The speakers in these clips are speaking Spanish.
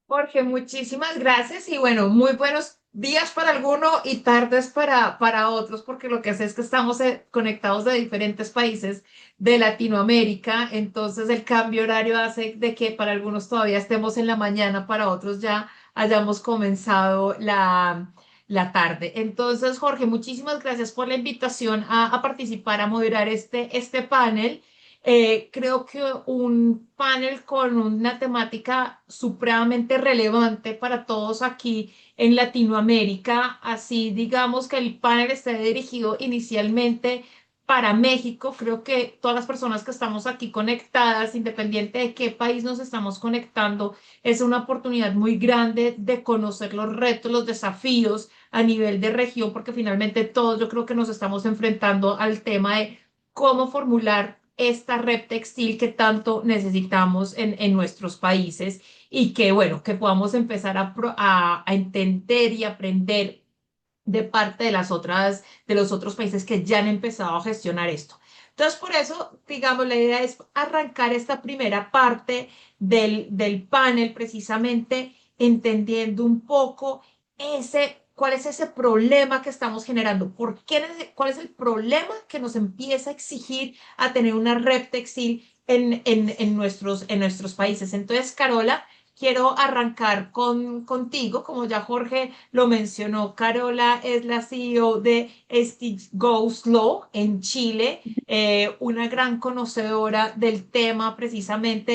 Jorge, muchísimas gracias y bueno, muy buenos días para algunos y tardes para otros, porque lo que sé es que estamos conectados de diferentes países de Latinoamérica, entonces el cambio horario hace de que para algunos todavía estemos en la mañana, para otros ya hayamos comenzado la tarde. Entonces, Jorge, muchísimas gracias por la invitación a participar, a moderar este panel. Creo que un panel con una temática supremamente relevante para todos aquí en Latinoamérica. Así digamos que el panel está dirigido inicialmente para México. Creo que todas las personas que estamos aquí conectadas, independiente de qué país nos estamos conectando, es una oportunidad muy grande de conocer los retos, los desafíos a nivel de región, porque finalmente todos yo creo que nos estamos enfrentando al tema de cómo formular esta red textil que tanto necesitamos en nuestros países y que, bueno, que podamos empezar a entender y aprender de parte de de los otros países que ya han empezado a gestionar esto. Entonces, por eso, digamos, la idea es arrancar esta primera parte del panel precisamente entendiendo un poco cuál es ese problema que estamos generando, cuál es el problema que nos empieza a exigir a tener una red textil en nuestros países. Entonces, Carola, quiero arrancar contigo, como ya Jorge lo mencionó. Carola es la CEO de Stitch Go Slow en Chile, una gran conocedora del tema precisamente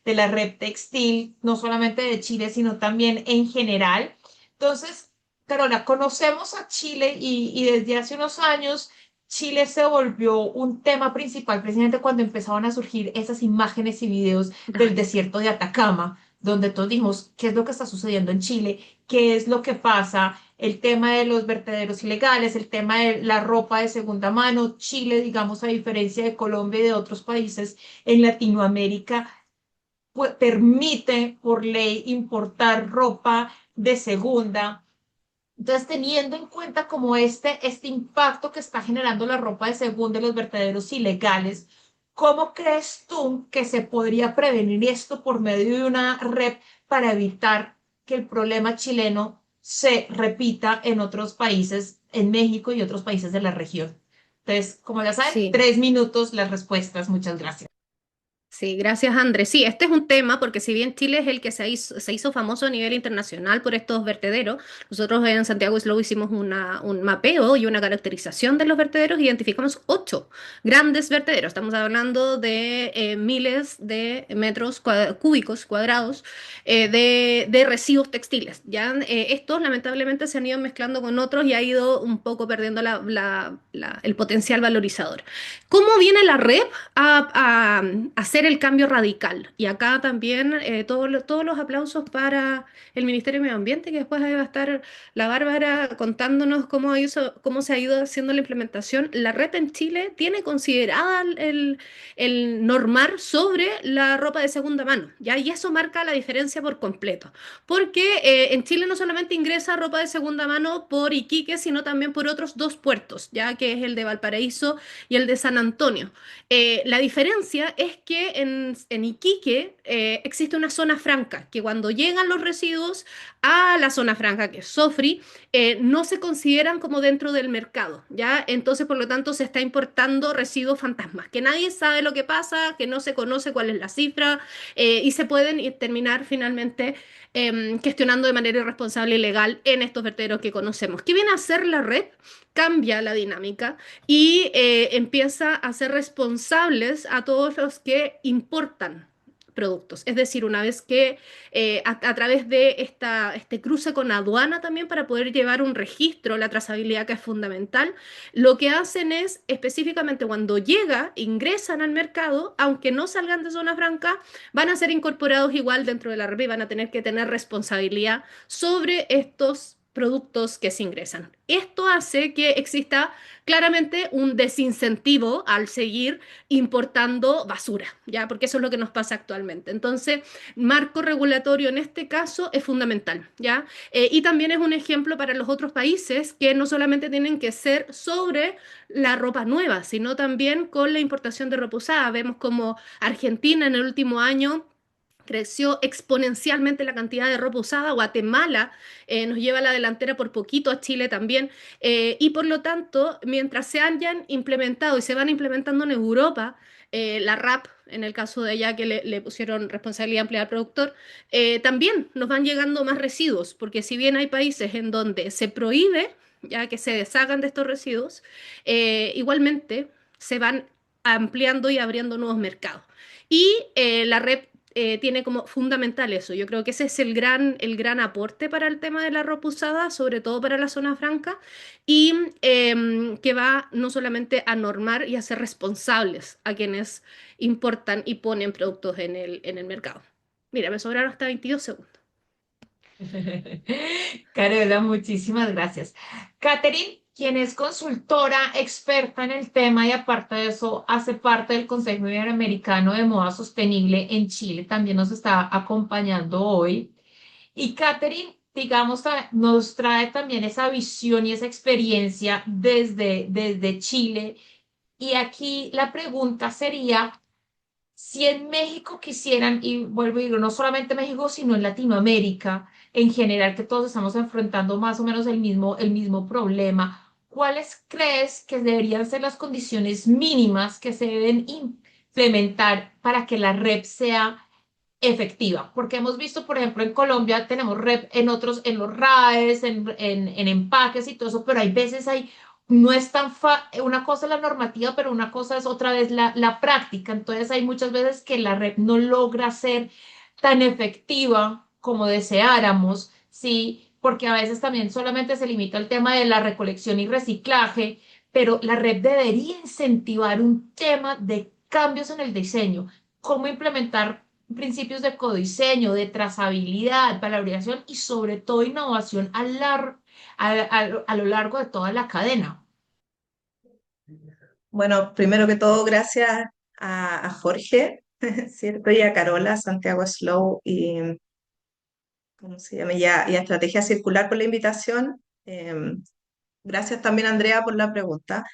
de la red textil, no solamente de Chile, sino también en general. Entonces, Carola, conocemos a Chile y desde hace unos años Chile se volvió un tema principal precisamente cuando empezaban a surgir esas imágenes y videos del desierto de Atacama, donde todos dijimos, ¿qué es lo que está sucediendo en Chile? ¿Qué es lo que pasa? El tema de los vertederos ilegales, el tema de la ropa de segunda mano. Chile, digamos, a diferencia de Colombia y de otros países en Latinoamérica, pues, permite por ley importar ropa de segunda. Entonces, teniendo en cuenta como este impacto que está generando la ropa de segunda y los vertederos ilegales, ¿cómo crees tú que se podría prevenir esto por medio de una red para evitar que el problema chileno se repita en otros países, en México y otros países de la región? Entonces, como ya saben, Sí. 3 minutos las respuestas. Muchas gracias. Sí, gracias Andrés. Sí, este es un tema porque si bien Chile es el que se hizo famoso a nivel internacional por estos vertederos, nosotros en Santiago Slow hicimos un mapeo y una caracterización de los vertederos, identificamos 8 grandes vertederos. Estamos hablando de miles de metros cúbicos cuadrados de residuos textiles. Ya estos lamentablemente se han ido mezclando con otros y ha ido un poco perdiendo el potencial valorizador. ¿Cómo viene la red a hacer el cambio radical? Y acá también todos los aplausos para el Ministerio de Medio Ambiente, que después ahí va a estar la Bárbara contándonos cómo se ha ido haciendo la implementación. La red en Chile tiene considerada el normar sobre la ropa de segunda mano, ¿ya? Y eso marca la diferencia por completo. Porque en Chile no solamente ingresa ropa de segunda mano por Iquique, sino también por otros 2 puertos, ya que es el de Valparaíso y el de San Antonio. La diferencia es que en Iquique existe una zona franca, que cuando llegan los residuos a la zona franca, que es Sofri, no se consideran como dentro del mercado, ¿ya? Entonces, por lo tanto, se está importando residuos fantasmas, que nadie sabe lo que pasa, que no se conoce cuál es la cifra, y se pueden terminar finalmente gestionando de manera irresponsable y legal en estos vertederos que conocemos. ¿Qué viene a hacer la red? Cambia la dinámica y empieza a ser responsables a todos los que importan productos. Es decir, una vez que a través de este cruce con aduana también para poder llevar un registro, la trazabilidad que es fundamental, lo que hacen es específicamente cuando ingresan al mercado, aunque no salgan de zona franca, van a ser incorporados igual dentro de la red y van a tener que tener responsabilidad sobre estos productos que se ingresan. Esto hace que exista claramente un desincentivo al seguir importando basura, ¿ya? Porque eso es lo que nos pasa actualmente. Entonces, marco regulatorio en este caso es fundamental, ¿ya? Y también es un ejemplo para los otros países que no solamente tienen que ser sobre la ropa nueva, sino también con la importación de ropa usada. Vemos como Argentina en el último año creció exponencialmente la cantidad de ropa usada. Guatemala nos lleva a la delantera por poquito, a Chile también. Y por lo tanto, mientras se hayan implementado y se van implementando en Europa, la RAP, en el caso de ella que le pusieron responsabilidad ampliada al productor, también nos van llegando más residuos, porque si bien hay países en donde se prohíbe ya que se deshagan de estos residuos, igualmente se van ampliando y abriendo nuevos mercados. Y la red tiene como fundamental eso. Yo creo que ese es el gran aporte para el tema de la ropa usada, sobre todo para la zona franca, y que va no solamente a normar y a ser responsables a quienes importan y ponen productos en el mercado. Mira, me sobraron hasta 22 segundos. Carola, muchísimas gracias. Catherine, quien es consultora experta en el tema y aparte de eso hace parte del Consejo Iberoamericano de Moda Sostenible en Chile, también nos está acompañando hoy. Y Catherine, digamos, nos trae también esa visión y esa experiencia desde Chile. Y aquí la pregunta sería, si en México quisieran, y vuelvo y digo, no solamente México, sino en Latinoamérica en general, que todos estamos enfrentando más o menos el mismo problema, ¿cuáles crees que deberían ser las condiciones mínimas que se deben implementar para que la red sea efectiva? Porque hemos visto, por ejemplo, en Colombia tenemos rep en otros, en los RAEs, en empaques y todo eso, pero hay veces no es tan una cosa es la normativa, pero una cosa es otra vez la práctica. Entonces hay muchas veces que la red no logra ser tan efectiva como deseáramos, ¿sí? Porque a veces también solamente se limita el tema de la recolección y reciclaje, pero la red debería incentivar un tema de cambios en el diseño, cómo implementar principios de codiseño, de trazabilidad, valoración y sobre todo innovación a lo largo de toda la cadena. Bueno, primero que todo, gracias a Jorge, ¿cierto? Y a Carola, Santiago Slow y, ¿cómo se llama? Y a Estrategia Circular por la invitación. Gracias también, Andrea, por la pregunta.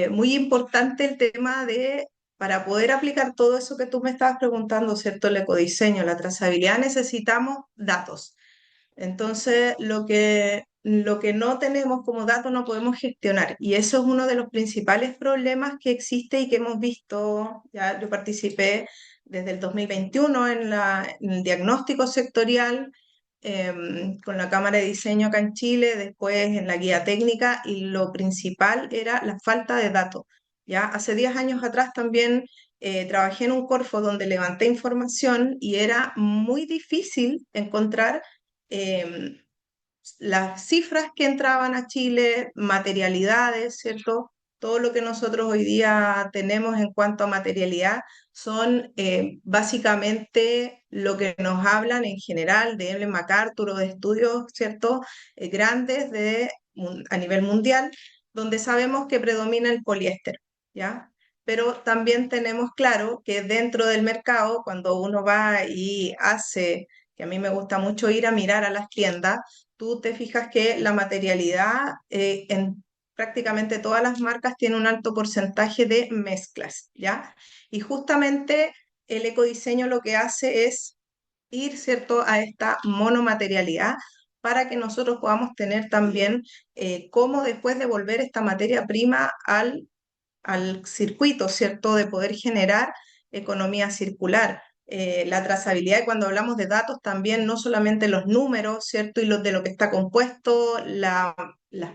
Muy importante el tema de, para poder aplicar todo eso que tú me estabas preguntando, ¿cierto? El ecodiseño, la trazabilidad, necesitamos datos. Entonces, lo que no tenemos como datos no podemos gestionar. Y eso es uno de los principales problemas que existe y que hemos visto. Ya yo participé desde el 2021 en el diagnóstico sectorial con la Cámara de Diseño acá en Chile, después en la guía técnica, y lo principal era la falta de datos. Ya hace 10 años atrás también trabajé en un Corfo donde levanté información y era muy difícil encontrar em, las cifras que entraban a Chile, materialidades, ¿cierto? Todo lo que nosotros hoy día tenemos en cuanto a materialidad son básicamente lo que nos hablan en general de Ellen MacArthur o de estudios, ¿cierto? Grandes a nivel mundial, donde sabemos que predomina el poliéster, ¿ya? Pero también tenemos claro que dentro del mercado, cuando uno va y hace, que a mí me gusta mucho ir a mirar a las tiendas, tú te fijas que la materialidad en prácticamente todas las marcas tiene un alto porcentaje de mezclas, ¿ya? Y justamente el ecodiseño lo que hace es ir, ¿cierto?, a esta monomaterialidad para que nosotros podamos tener también cómo después devolver esta materia prima al circuito, ¿cierto?, de poder generar economía circular. La trazabilidad, y cuando hablamos de datos, también no solamente los números, ¿cierto?, y los de lo que está compuesto, las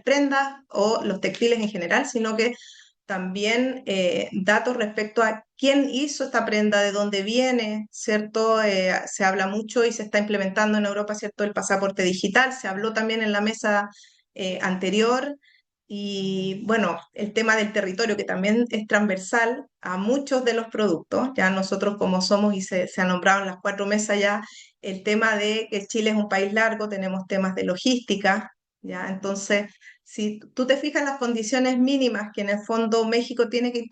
prendas o los textiles en general, sino que también datos respecto a quién hizo esta prenda, de dónde viene, ¿cierto? Se habla mucho y se está implementando en Europa, ¿cierto? El pasaporte digital, se habló también en la mesa anterior. Y bueno, el tema del territorio, que también es transversal a muchos de los productos, ya nosotros como somos y se ha nombrado en las 4 mesas ya, el tema de que Chile es un país largo, tenemos temas de logística, ya, entonces, si tú te fijas, las condiciones mínimas que en el fondo México tiene que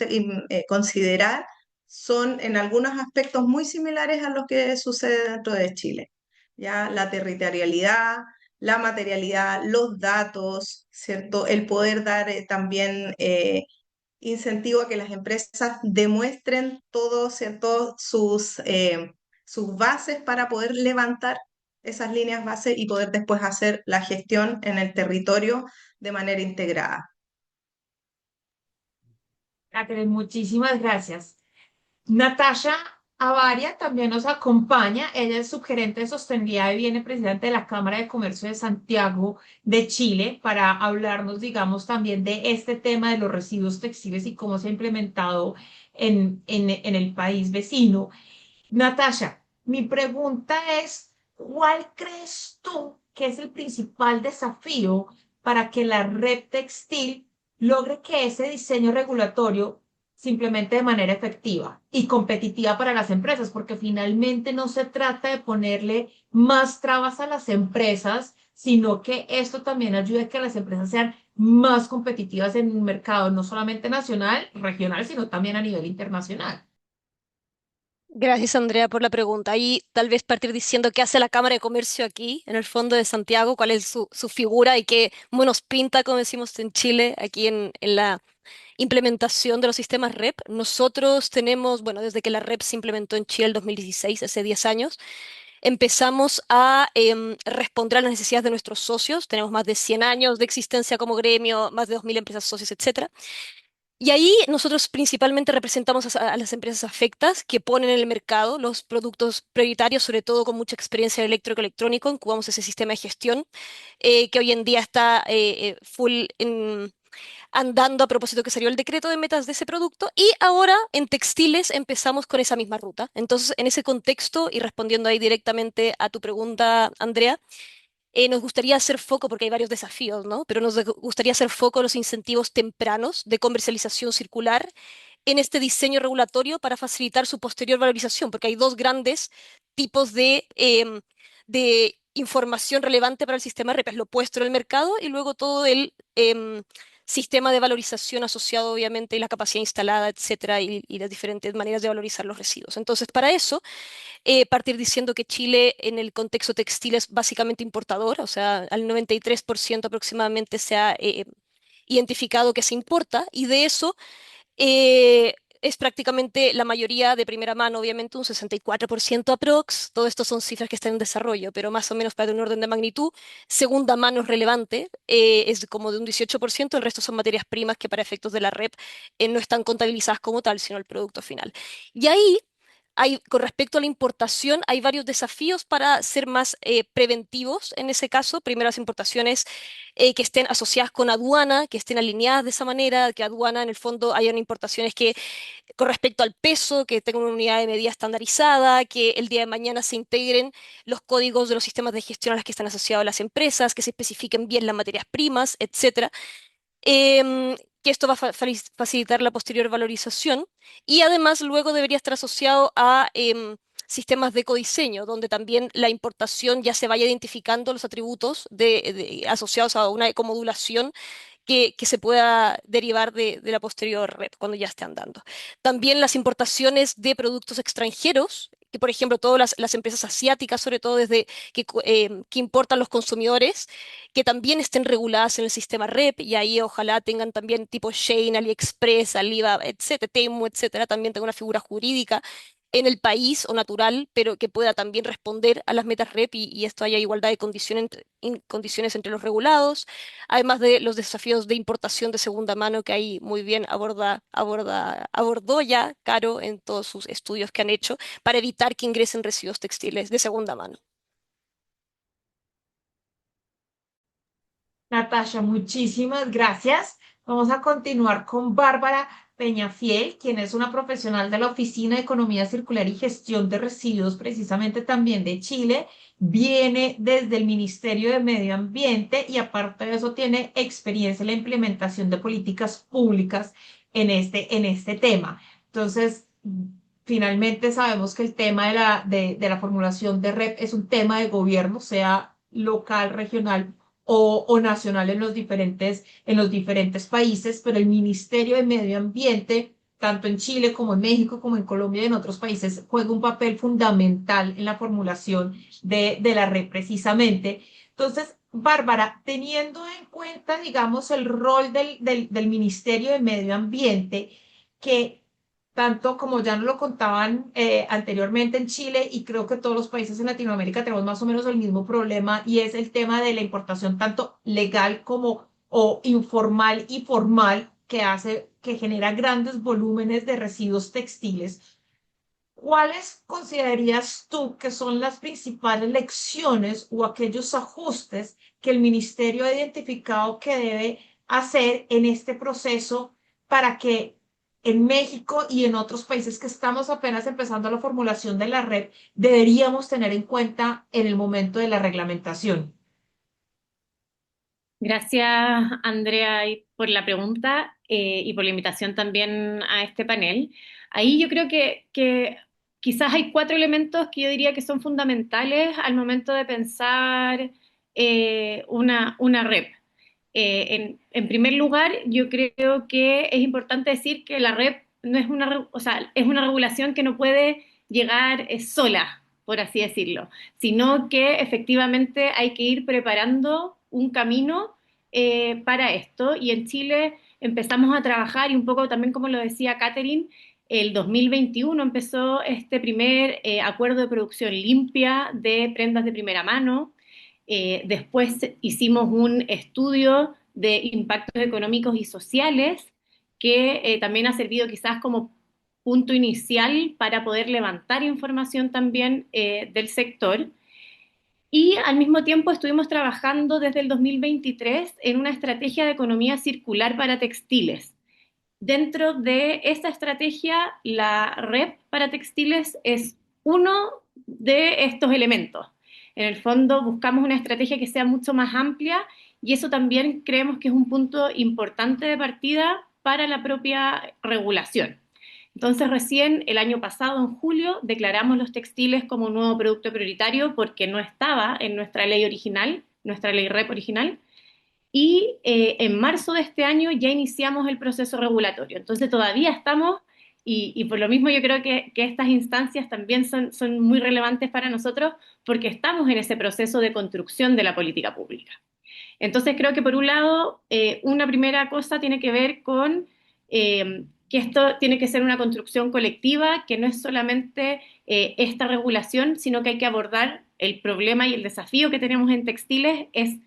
considerar son en algunos aspectos muy similares a los que sucede dentro de Chile, ya, la territorialidad, la materialidad, los datos, ¿cierto? El poder dar también incentivo a que las empresas demuestren todo, ¿cierto? sus bases para poder levantar esas líneas base y poder después hacer la gestión en el territorio de manera integrada. Catherine, muchísimas gracias. Natasha Avaria también nos acompaña. Ella es subgerente de sostenibilidad y viene presidente de la Cámara de Comercio de Santiago de Chile para hablarnos, digamos, también de este tema de los residuos textiles y cómo se ha implementado en el país vecino. Natasha, mi pregunta es, ¿cuál crees tú que es el principal desafío para que la red textil logre que ese diseño regulatorio se implemente de manera efectiva y competitiva para las empresas? Porque finalmente no se trata de ponerle más trabas a las empresas, sino que esto también ayude a que las empresas sean más competitivas en un mercado no solamente nacional, regional, sino también a nivel internacional. Gracias, Andrea, por la pregunta. Y tal vez partir diciendo qué hace la Cámara de Comercio aquí, en el fondo de Santiago, cuál es su figura y qué monos pinta, como decimos en Chile, aquí en la implementación de los sistemas REP. Nosotros tenemos, bueno, desde que la REP se implementó en Chile el 2016, hace 10 años, empezamos a responder a las necesidades de nuestros socios. Tenemos más de 100 años de existencia como gremio, más de 2.000 empresas socias, etcétera. Y ahí nosotros principalmente representamos a las empresas afectas que ponen en el mercado los productos prioritarios, sobre todo con mucha experiencia en electrónico. Incubamos ese sistema de gestión que hoy en día está full andando a propósito que salió el decreto de metas de ese producto. Y ahora en textiles empezamos con esa misma ruta. Entonces, en ese contexto y respondiendo ahí directamente a tu pregunta, Andrea, nos gustaría hacer foco, porque hay varios desafíos, ¿no? Pero nos gustaría hacer foco en los incentivos tempranos de comercialización circular en este diseño regulatorio para facilitar su posterior valorización, porque hay dos grandes tipos de información relevante para el sistema REP, es lo puesto en el mercado y luego todo el sistema de valorización asociado, obviamente, y la capacidad instalada, etcétera, y las diferentes maneras de valorizar los residuos. Entonces, para eso partir diciendo que Chile en el contexto textil es básicamente importador, o sea, al 93% aproximadamente se ha identificado que se importa y de eso es prácticamente la mayoría de primera mano, obviamente un 64% aprox. Todo esto son cifras que están en desarrollo, pero más o menos para un orden de magnitud. Segunda mano es relevante, es como de un 18%, el resto son materias primas que para efectos de la REP no están contabilizadas como tal, sino el producto final. Y ahí con respecto a la importación, hay varios desafíos para ser más preventivos en ese caso. Primero, las importaciones que estén asociadas con aduana, que estén alineadas de esa manera, que aduana en el fondo hayan importaciones que con respecto al peso, que tengan una unidad de medida estandarizada, que el día de mañana se integren los códigos de los sistemas de gestión a los que están asociadas las empresas, que se especifiquen bien las materias primas, etcétera, que esto va a facilitar la posterior valorización y además luego debería estar asociado a sistemas de ecodiseño, donde también la importación ya se vaya identificando los atributos asociados a una ecomodulación que se pueda derivar de la posterior red cuando ya esté andando. También las importaciones de productos extranjeros, que por ejemplo todas las empresas asiáticas, sobre todo desde que importan los consumidores, que también estén reguladas en el sistema REP y ahí ojalá tengan también tipo Shein, AliExpress, Alibaba, etcétera, Temu, etcétera, también tenga una figura jurídica en el país o natural, pero que pueda también responder a las metas REP y esto haya igualdad de condiciones entre los regulados, además de los desafíos de importación de segunda mano que ahí muy bien abordó ya Caro en todos sus estudios que han hecho para evitar que ingresen residuos textiles de segunda mano. Natasha, muchísimas gracias. Vamos a continuar con Bárbara Peñafiel, quien es una profesional de la Oficina de Economía Circular y Gestión de Residuos, precisamente también de Chile. Viene desde el Ministerio de Medio Ambiente y aparte de eso tiene experiencia en la implementación de políticas públicas en este tema. Entonces, finalmente sabemos que el tema de la formulación de REP es un tema de gobierno, sea local, regional o nacional en los diferentes países, pero el Ministerio de Medio Ambiente, tanto en Chile como en México, como en Colombia y en otros países, juega un papel fundamental en la formulación de la red precisamente. Entonces, Bárbara, teniendo en cuenta, digamos, el rol del Ministerio de Medio Ambiente, que tanto como ya nos lo contaban anteriormente en Chile, y creo que todos los países en Latinoamérica tenemos más o menos el mismo problema, y es el tema de la importación tanto legal como o informal y formal, que genera grandes volúmenes de residuos textiles. ¿Cuáles considerarías tú que son las principales lecciones o aquellos ajustes que el ministerio ha identificado que debe hacer en este proceso para que en México y en otros países que estamos apenas empezando la formulación de la red deberíamos tener en cuenta en el momento de la reglamentación? Gracias, Andrea, y por la pregunta y por la invitación también a este panel. Ahí yo creo que quizás hay cuatro elementos que yo diría que son fundamentales al momento de pensar una REP. En primer lugar, yo creo que es importante decir que la REP no es o sea, es una regulación que no puede llegar sola, por así decirlo, sino que efectivamente hay que ir preparando un camino para esto. Y en Chile empezamos a trabajar, y un poco también como lo decía Catherine, el 2021 empezó este primer acuerdo de producción limpia de prendas de primera mano. Después hicimos un estudio de impactos económicos y sociales que también ha servido quizás como punto inicial para poder levantar información también del sector. Y al mismo tiempo estuvimos trabajando desde el 2023 en una estrategia de economía circular para textiles. Dentro de esta estrategia, la REP para textiles es uno de estos elementos. En el fondo, buscamos una estrategia que sea mucho más amplia, y eso también creemos que es un punto importante de partida para la propia regulación. Entonces, recién el año pasado, en julio, declaramos los textiles como un nuevo producto prioritario porque no estaba en nuestra ley original, nuestra ley REP original, y en marzo de este año ya iniciamos el proceso regulatorio. Entonces todavía estamos, y por lo mismo yo creo que estas instancias también son muy relevantes para nosotros porque estamos en ese proceso de construcción de la política pública. Entonces creo que por un lado, una primera cosa tiene que ver con que esto tiene que ser una construcción colectiva, que no es solamente esta regulación, sino que hay que abordar el problema y el desafío que tenemos en textiles. Es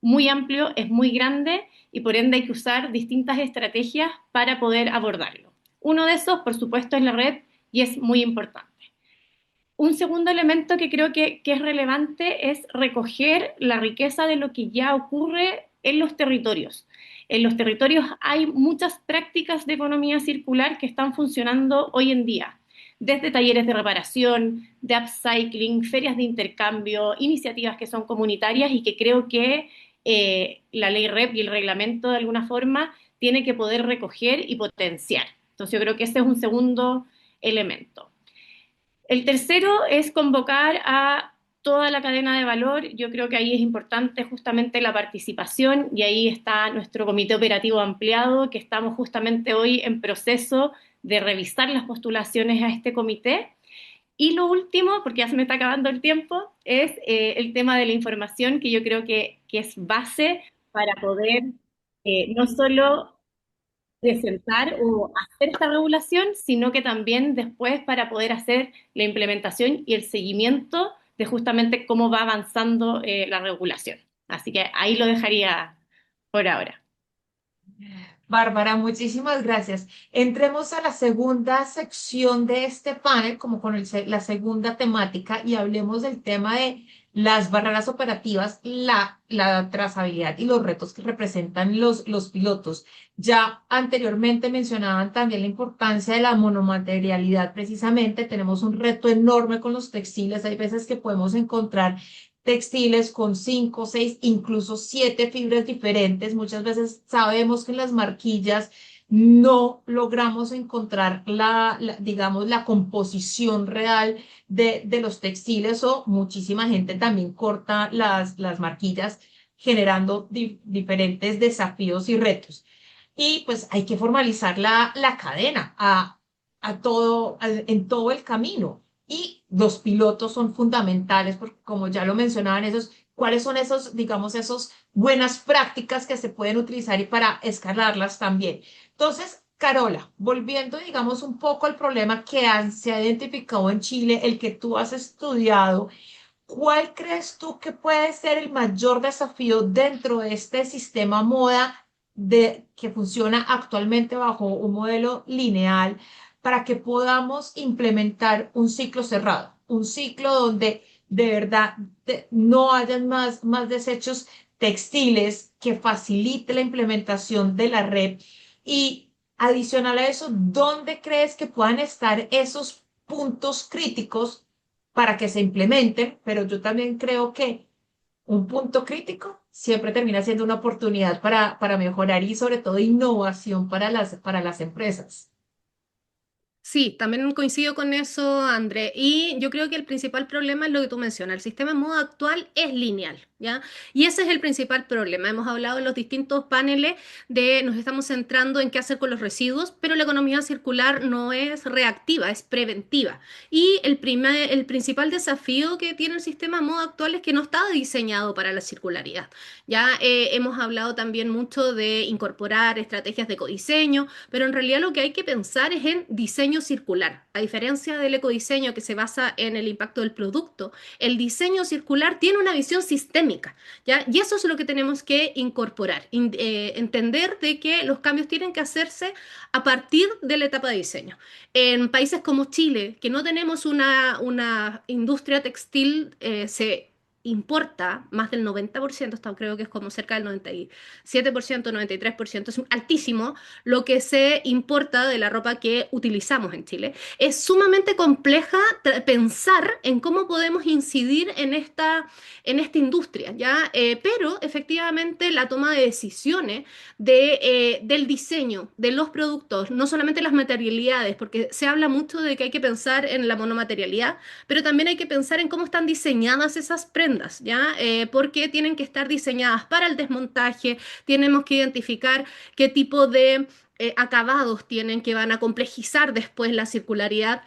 muy amplio, es muy grande, y por ende hay que usar distintas estrategias para poder abordarlo. Uno de esos, por supuesto, es la red, y es muy importante. Un segundo elemento que creo que es relevante es recoger la riqueza de lo que ya ocurre en los territorios. En los territorios hay muchas prácticas de economía circular que están funcionando hoy en día, desde talleres de reparación, de upcycling, ferias de intercambio, iniciativas que son comunitarias y que creo que la ley REP y el reglamento de alguna forma tiene que poder recoger y potenciar. Entonces yo creo que ese es un segundo elemento. El tercero es convocar a toda la cadena de valor. Yo creo que ahí es importante justamente la participación, y ahí está nuestro comité operativo ampliado, que estamos justamente hoy en proceso de revisar las postulaciones a este comité. Y lo último, porque ya se me está acabando el tiempo, es el tema de la información, que yo creo que es base para poder no solo presentar o hacer esta regulación, sino que también después para poder hacer la implementación y el seguimiento de justamente cómo va avanzando la regulación. Así que ahí lo dejaría por ahora. Bárbara, muchísimas gracias. Entremos a la segunda sección de este panel, como con la segunda temática, y hablemos del tema de las barreras operativas, la trazabilidad y los retos que representan los pilotos. Ya anteriormente mencionaban también la importancia de la monomaterialidad. Precisamente tenemos un reto enorme con los textiles. Hay veces que podemos encontrar textiles con 5, 6, incluso 7 fibras diferentes. Muchas veces sabemos que en las marquillas no logramos encontrar digamos, la composición real de los textiles, o muchísima gente también corta las marquillas, generando diferentes desafíos y retos. Y pues hay que formalizar la cadena en todo el camino. Y los pilotos son fundamentales porque, como ya lo mencionaban, ¿cuáles son esos, digamos, esos buenas prácticas que se pueden utilizar y para escalarlas también? Entonces, Carola, volviendo, digamos, un poco al problema que se ha identificado en Chile, el que tú has estudiado, ¿cuál crees tú que puede ser el mayor desafío dentro de este sistema moda que funciona actualmente bajo un modelo lineal para que podamos implementar un ciclo cerrado, un ciclo donde de verdad no hayan más desechos textiles, que facilite la implementación de la red? Y adicional a eso, ¿dónde crees que puedan estar esos puntos críticos para que se implementen? Pero yo también creo que un punto crítico siempre termina siendo una oportunidad para mejorar y sobre todo innovación para las empresas. Sí, también coincido con eso, André. Y yo creo que el principal problema es lo que tú mencionas. El sistema en modo actual es lineal, ¿ya? Y ese es el principal problema. Hemos hablado en los distintos paneles nos estamos centrando en qué hacer con los residuos, pero la economía circular no es reactiva, es preventiva. Y el principal desafío que tiene el sistema en modo actual es que no está diseñado para la circularidad. Ya hemos hablado también mucho de incorporar estrategias de ecodiseño, pero en realidad lo que hay que pensar es en diseño circular. A diferencia del ecodiseño que se basa en el impacto del producto, el diseño circular tiene una visión sistémica, ¿ya? Y eso es lo que tenemos que incorporar, entender de que los cambios tienen que hacerse a partir de la etapa de diseño. En países como Chile, que no tenemos una industria textil, se importa más del 90%, hasta creo que es como cerca del 97%, 93%, es altísimo lo que se importa de la ropa que utilizamos en Chile. Es sumamente compleja pensar en cómo podemos incidir en esta industria, ¿ya? Pero efectivamente la toma de decisiones del diseño de los productos, no solamente las materialidades, porque se habla mucho de que hay que pensar en la monomaterialidad, pero también hay que pensar en cómo están diseñadas esas prendas, ¿ya? Porque tienen que estar diseñadas para el desmontaje, tenemos que identificar qué tipo de acabados tienen que van a complejizar después la circularidad.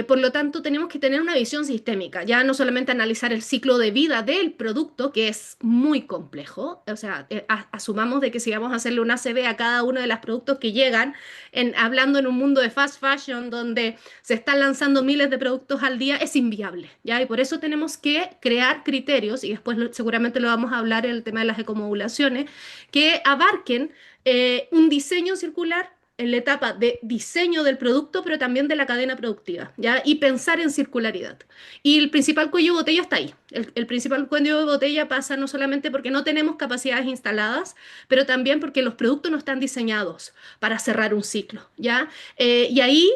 Por lo tanto, tenemos que tener una visión sistémica, ya no solamente analizar el ciclo de vida del producto, que es muy complejo, o sea, asumamos de que si vamos a hacerle un ACV a cada uno de los productos que llegan, hablando en un mundo de fast fashion donde se están lanzando miles de productos al día, es inviable, ¿ya? Y por eso tenemos que crear criterios, y después seguramente lo vamos a hablar en el tema de las ecomodulaciones, que abarquen un diseño circular en la etapa de diseño del producto, pero también de la cadena productiva, ¿ya? Y pensar en circularidad. Y el principal cuello de botella está ahí. El principal cuello de botella pasa no solamente porque no tenemos capacidades instaladas, pero también porque los productos no están diseñados para cerrar un ciclo, ¿ya? Y ahí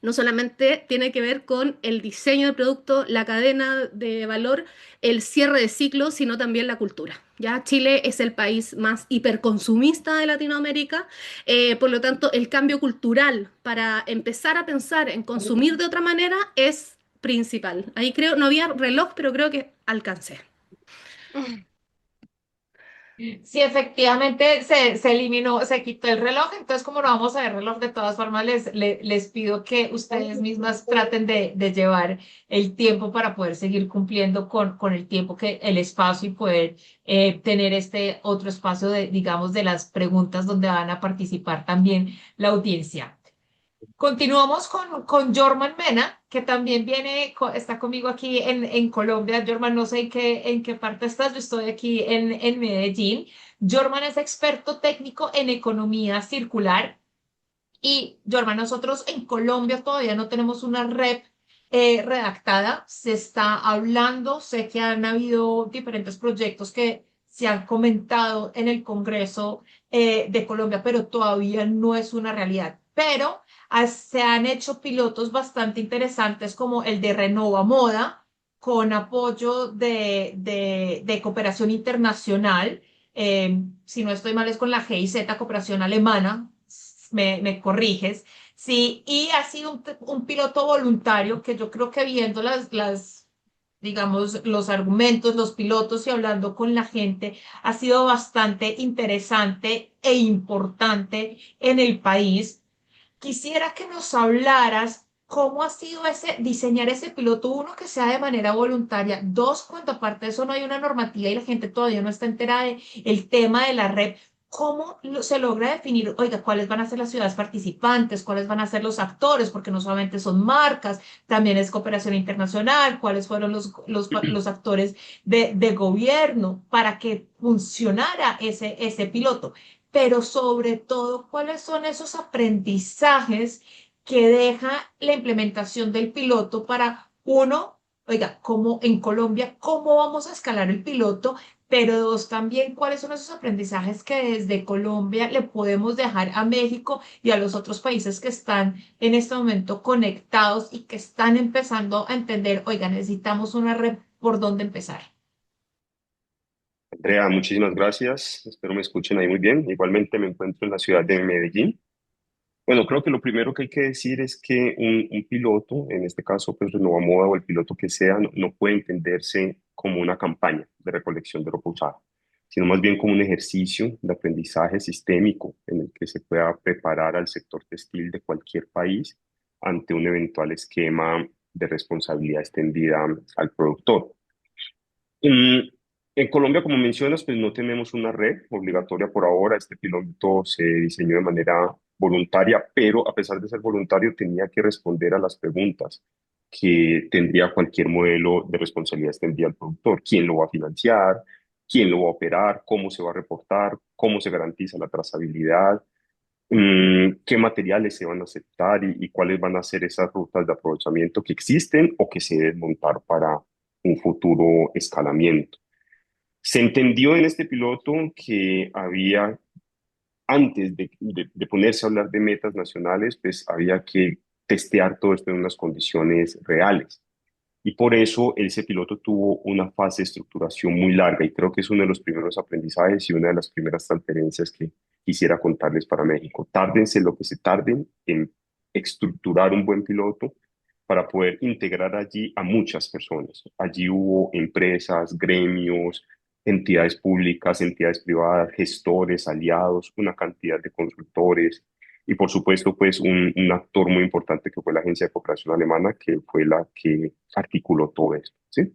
no solamente tiene que ver con el diseño del producto, la cadena de valor, el cierre de ciclos, sino también la cultura. Ya Chile es el país más hiperconsumista de Latinoamérica, por lo tanto el cambio cultural para empezar a pensar en consumir de otra manera es principal. Ahí creo, no había reloj, pero creo que alcancé. Sí, efectivamente se eliminó, se quitó el reloj, entonces como no vamos a ver reloj, de todas formas les pido que ustedes mismas traten de llevar el tiempo para poder seguir cumpliendo con el tiempo, el espacio y poder tener este otro espacio de, digamos, de las preguntas donde van a participar también la audiencia. Continuamos con Jorman Mena, que también está conmigo aquí en Colombia. Jorman, no sé en qué parte estás, yo estoy aquí en Medellín. Jorman es experto técnico en economía circular y Jorman, nosotros en Colombia todavía no tenemos una red redactada, se está hablando, sé que han habido diferentes proyectos que se han comentado en el Congreso de Colombia, pero todavía no es una realidad. Pero se han hecho pilotos bastante interesantes como el de Renova Moda, con apoyo de cooperación internacional. Si no estoy mal, es con la GIZ, Cooperación Alemana, me corriges. Sí, y ha sido un piloto voluntario que yo creo que viendo digamos, los argumentos, los pilotos y hablando con la gente, ha sido bastante interesante e importante en el país. Quisiera que nos hablaras cómo ha sido diseñar ese piloto, uno, que sea de manera voluntaria, dos, cuando aparte de eso no hay una normativa y la gente todavía no está enterada del tema de la red. ¿cómo se logra definir, oiga, cuáles van a ser las ciudades participantes, cuáles van a ser los actores, porque no solamente son marcas, también es cooperación internacional, cuáles fueron los actores de gobierno para que funcionara ese piloto? Pero sobre todo, ¿cuáles son esos aprendizajes que deja la implementación del piloto para uno, oiga, como en Colombia, cómo vamos a escalar el piloto? Pero dos, también, ¿cuáles son esos aprendizajes que desde Colombia le podemos dejar a México y a los otros países que están en este momento conectados y que están empezando a entender, oiga, necesitamos una red por dónde empezar? Andrea, muchísimas gracias. Espero me escuchen ahí muy bien. Igualmente me encuentro en la ciudad de Medellín. Bueno, creo que lo primero que hay que decir es que un piloto, en este caso, pues Renovamoda o el piloto que sea, no puede entenderse como una campaña de recolección de ropa usada, sino más bien como un ejercicio de aprendizaje sistémico en el que se pueda preparar al sector textil de cualquier país ante un eventual esquema de responsabilidad extendida al productor. Mm, En Colombia, como mencionas, pues no tenemos una red obligatoria por ahora. Este piloto se diseñó de manera voluntaria, pero a pesar de ser voluntario, tenía que responder a las preguntas que tendría cualquier modelo de responsabilidad extendida al productor. ¿Quién lo va a financiar? ¿Quién lo va a operar? ¿Cómo se va a reportar? ¿Cómo se garantiza la trazabilidad? ¿Qué materiales se van a aceptar y cuáles van a ser esas rutas de aprovechamiento que existen o que se deben montar para un futuro escalamiento? Se entendió en este piloto que había, antes de ponerse a hablar de metas nacionales, pues había que testear todo esto en unas condiciones reales. Y por eso ese piloto tuvo una fase de estructuración muy larga y creo que es uno de los primeros aprendizajes y una de las primeras transferencias que quisiera contarles para México. Tárdense lo que se tarden en estructurar un buen piloto para poder integrar allí a muchas personas. Allí hubo empresas, gremios, entidades públicas, entidades privadas, gestores, aliados, una cantidad de consultores y por supuesto pues un actor muy importante que fue la Agencia de Cooperación Alemana, que fue la que articuló todo esto, ¿sí?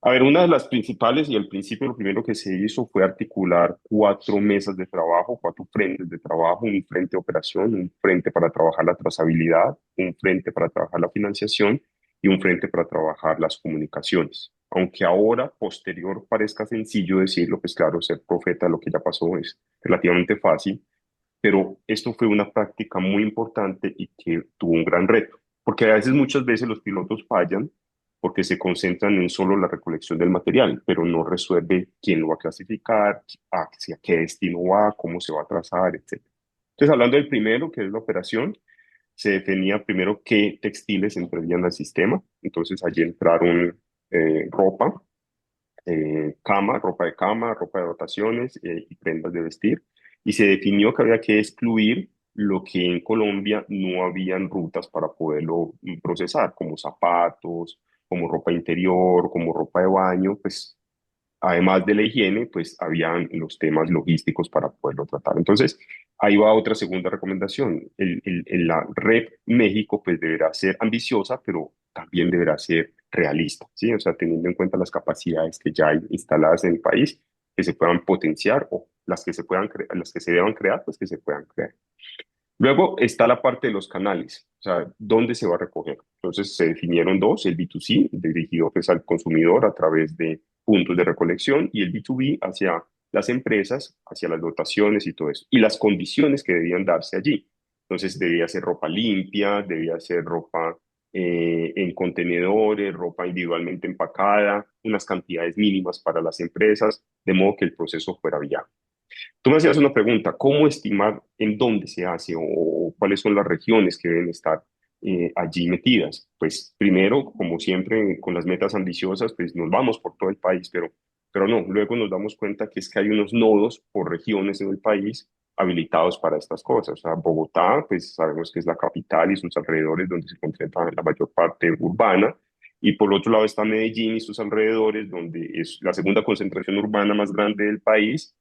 A ver, una de las principales y al principio lo primero que se hizo fue articular 4 mesas de trabajo, 4 frentes de trabajo, un frente de operación, un frente para trabajar la trazabilidad, un frente para trabajar la financiación y un frente para trabajar las comunicaciones. Aunque ahora, posterior, parezca sencillo decirlo, pues claro, ser profeta de lo que ya pasó es relativamente fácil, pero esto fue una práctica muy importante y que tuvo un gran reto, porque a veces, muchas veces los pilotos fallan porque se concentran en solo la recolección del material, pero no resuelve quién lo va a clasificar, hacia qué destino va, cómo se va a trazar, etc. Entonces, hablando del primero, que es la operación, se definía primero qué textiles entrarían al sistema. Entonces, allí entraron ropa, ropa de cama, ropa de dotaciones y prendas de vestir. Y se definió que había que excluir lo que en Colombia no habían rutas para poderlo procesar, como zapatos, como ropa interior, como ropa de baño, pues además de la higiene, pues habían los temas logísticos para poderlo tratar. Entonces, ahí va otra segunda recomendación. La red México pues deberá ser ambiciosa, pero también deberá ser realista, ¿sí? O sea, teniendo en cuenta las capacidades que ya hay instaladas en el país, que se puedan potenciar o las que se puedan las que se deban crear, pues que se puedan crear. Luego está la parte de los canales, o sea, ¿dónde se va a recoger? Entonces se definieron dos, el B2C, dirigido pues, al consumidor a través de puntos de recolección, y el B2B hacia las empresas, hacia las dotaciones y todo eso, y las condiciones que debían darse allí. Entonces debía ser ropa limpia, debía ser ropa en contenedores, ropa individualmente empacada, unas cantidades mínimas para las empresas, de modo que el proceso fuera viable. Tú me hacías una pregunta, ¿cómo estimar en dónde se hace o cuáles son las regiones que deben estar allí metidas? Pues primero, como siempre, con las metas ambiciosas, pues nos vamos por todo el país, pero no, luego nos damos cuenta que es que hay unos nodos por regiones en el país habilitados para estas cosas. O sea, Bogotá, pues sabemos que es la capital y sus alrededores donde se concentra la mayor parte urbana. Y por otro lado está Medellín y sus alrededores, donde es la segunda concentración urbana más grande del país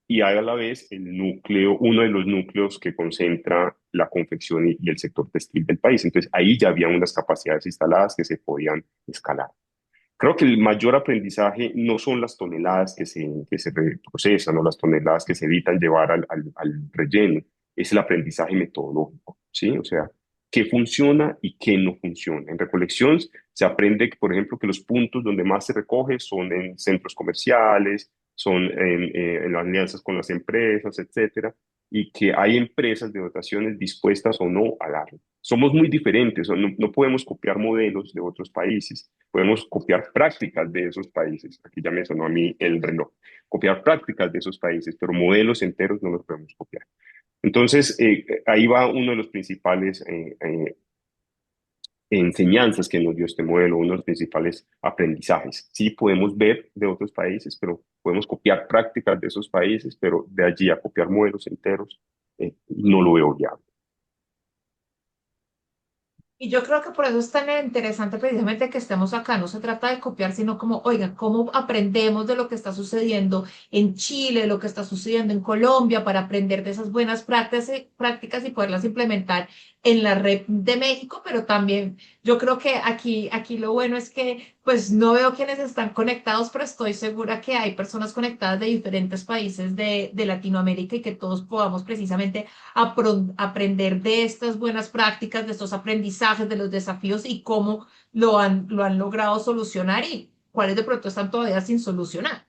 y hay a la vez el núcleo, uno de los núcleos que concentra la confección y el sector textil del país. Entonces ahí ya había unas capacidades instaladas que se podían escalar. Creo que el mayor aprendizaje no son las toneladas que se procesan o las toneladas que se evitan llevar al relleno, es el aprendizaje metodológico, ¿sí? O sea, qué funciona y qué no funciona. En recolección se aprende, por ejemplo, que los puntos donde más se recoge son en centros comerciales, son en las alianzas con las empresas, etcétera, y que hay empresas de dotaciones dispuestas o no a darlo. Somos muy diferentes, no podemos copiar modelos de otros países, podemos copiar prácticas de esos países. Aquí ya me sonó a mí el reloj. Copiar prácticas de esos países, pero modelos enteros no los podemos copiar. Entonces, ahí va uno de los principales enseñanzas que nos dio este modelo, uno de los principales aprendizajes. Sí podemos ver de otros países, pero podemos copiar prácticas de esos países, pero de allí a copiar modelos enteros, no lo veo viable. Y yo creo que por eso es tan interesante precisamente que estemos acá. No se trata de copiar, sino como, oigan, cómo aprendemos de lo que está sucediendo en Chile, lo que está sucediendo en Colombia, para aprender de esas buenas prácticas y poderlas implementar en la red de México. Pero también yo creo que aquí lo bueno es que pues no veo quiénes están conectados, pero estoy segura que hay personas conectadas de diferentes países de Latinoamérica y que todos podamos precisamente aprender de estas buenas prácticas, de estos aprendizajes, de los desafíos y cómo lo han logrado solucionar y cuáles de pronto están todavía sin solucionar.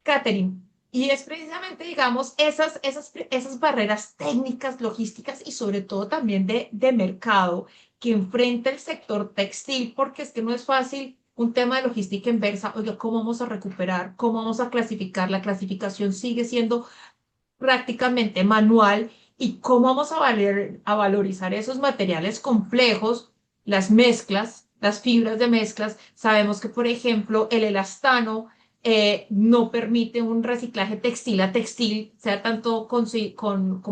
Catherine, y es precisamente, digamos, esas barreras técnicas, logísticas y sobre todo también de mercado que enfrenta el sector textil, porque es que no es fácil un tema de logística inversa. Oiga, ¿cómo vamos a recuperar? ¿Cómo vamos a clasificar? La clasificación sigue siendo prácticamente manual y cómo vamos a valorizar esos materiales complejos, las mezclas, las fibras de mezclas. Sabemos que, por ejemplo, el elastano no permite un reciclaje textil a textil, sea tanto con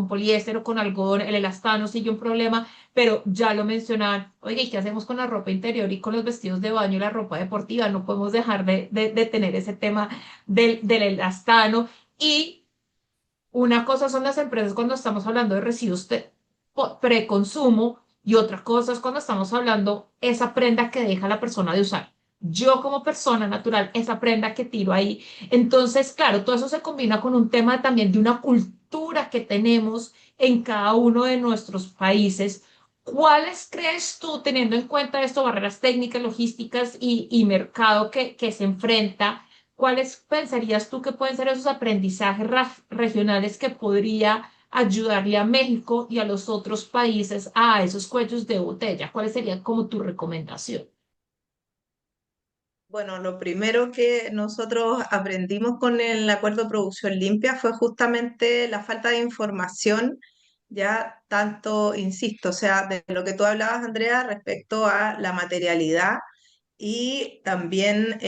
poliéster o con algodón, el elastano sigue un problema, pero ya lo mencionaban, oye, ¿y qué hacemos con la ropa interior y con los vestidos de baño y la ropa deportiva? No podemos dejar de tener ese tema del elastano. Y una cosa son las empresas cuando estamos hablando de residuos preconsumo y otra cosa es cuando estamos hablando esa prenda que deja la persona de usar. Yo como persona natural, esa prenda que tiro ahí. Entonces, claro, todo eso se combina con un tema también de una cultura que tenemos en cada uno de nuestros países. ¿Cuáles crees tú, teniendo en cuenta esto, barreras técnicas, logísticas y mercado que se enfrenta? ¿Cuáles pensarías tú que pueden ser esos aprendizajes regionales que podría ayudarle a México y a los otros países a esos cuellos de botella? ¿Cuál sería como tu recomendación? Bueno, lo primero que nosotros aprendimos con el acuerdo de producción limpia fue justamente la falta de información, ya tanto, insisto, o sea, de lo que tú hablabas, Andrea, respecto a la materialidad y también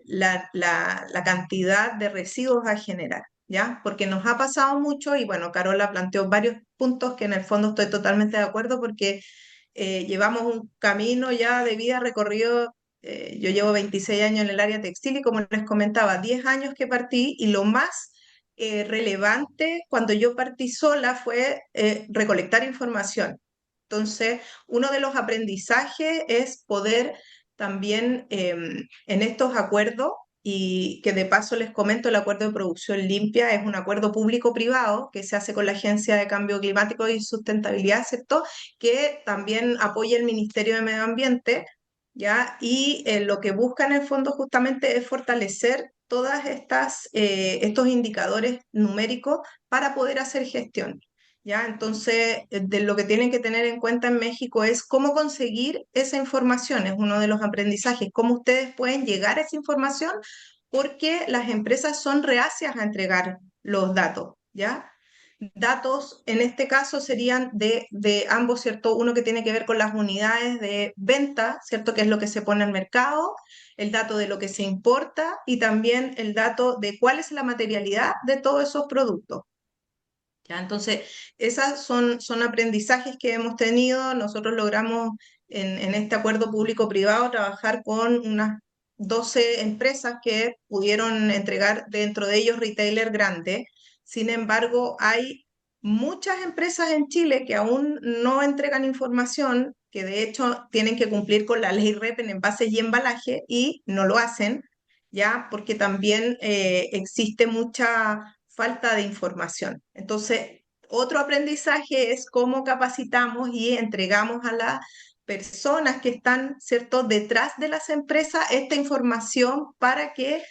la cantidad de residuos a generar, ¿ya? Porque nos ha pasado mucho y bueno, Carola planteó varios puntos que en el fondo estoy totalmente de acuerdo porque llevamos un camino ya de vida recorrido. Yo llevo 26 años en el área textil y como les comentaba, 10 años que partí y lo más relevante cuando yo partí sola fue recolectar información. Entonces, uno de los aprendizajes es poder también en estos acuerdos, y que de paso les comento, el acuerdo de producción limpia es un acuerdo público-privado que se hace con la Agencia de Cambio Climático y Sustentabilidad, ¿cierto? Que también apoya el Ministerio de Medio Ambiente, ¿ya? Y lo que busca en el fondo justamente es fortalecer todas estos indicadores numéricos para poder hacer gestión. ¿Ya? Entonces, de lo que tienen que tener en cuenta en México es cómo conseguir esa información, es uno de los aprendizajes, cómo ustedes pueden llegar a esa información, porque las empresas son reacias a entregar los datos, ¿ya? Datos en este caso serían de ambos, ¿cierto? Uno que tiene que ver con las unidades de venta, ¿cierto? Que es lo que se pone al mercado, el dato de lo que se importa y también el dato de cuál es la materialidad de todos esos productos. ¿Ya? Entonces, esas son aprendizajes que hemos tenido. Nosotros logramos en este acuerdo público-privado trabajar con unas 12 empresas que pudieron entregar, dentro de ellos retailer grande. Sin embargo, hay muchas empresas en Chile que aún no entregan información, que de hecho tienen que cumplir con la ley REP en envases y embalaje y no lo hacen, ¿ya? Porque también existe mucha falta de información. Entonces, otro aprendizaje es cómo capacitamos y entregamos a las personas que están, ¿cierto?, detrás de las empresas esta información para que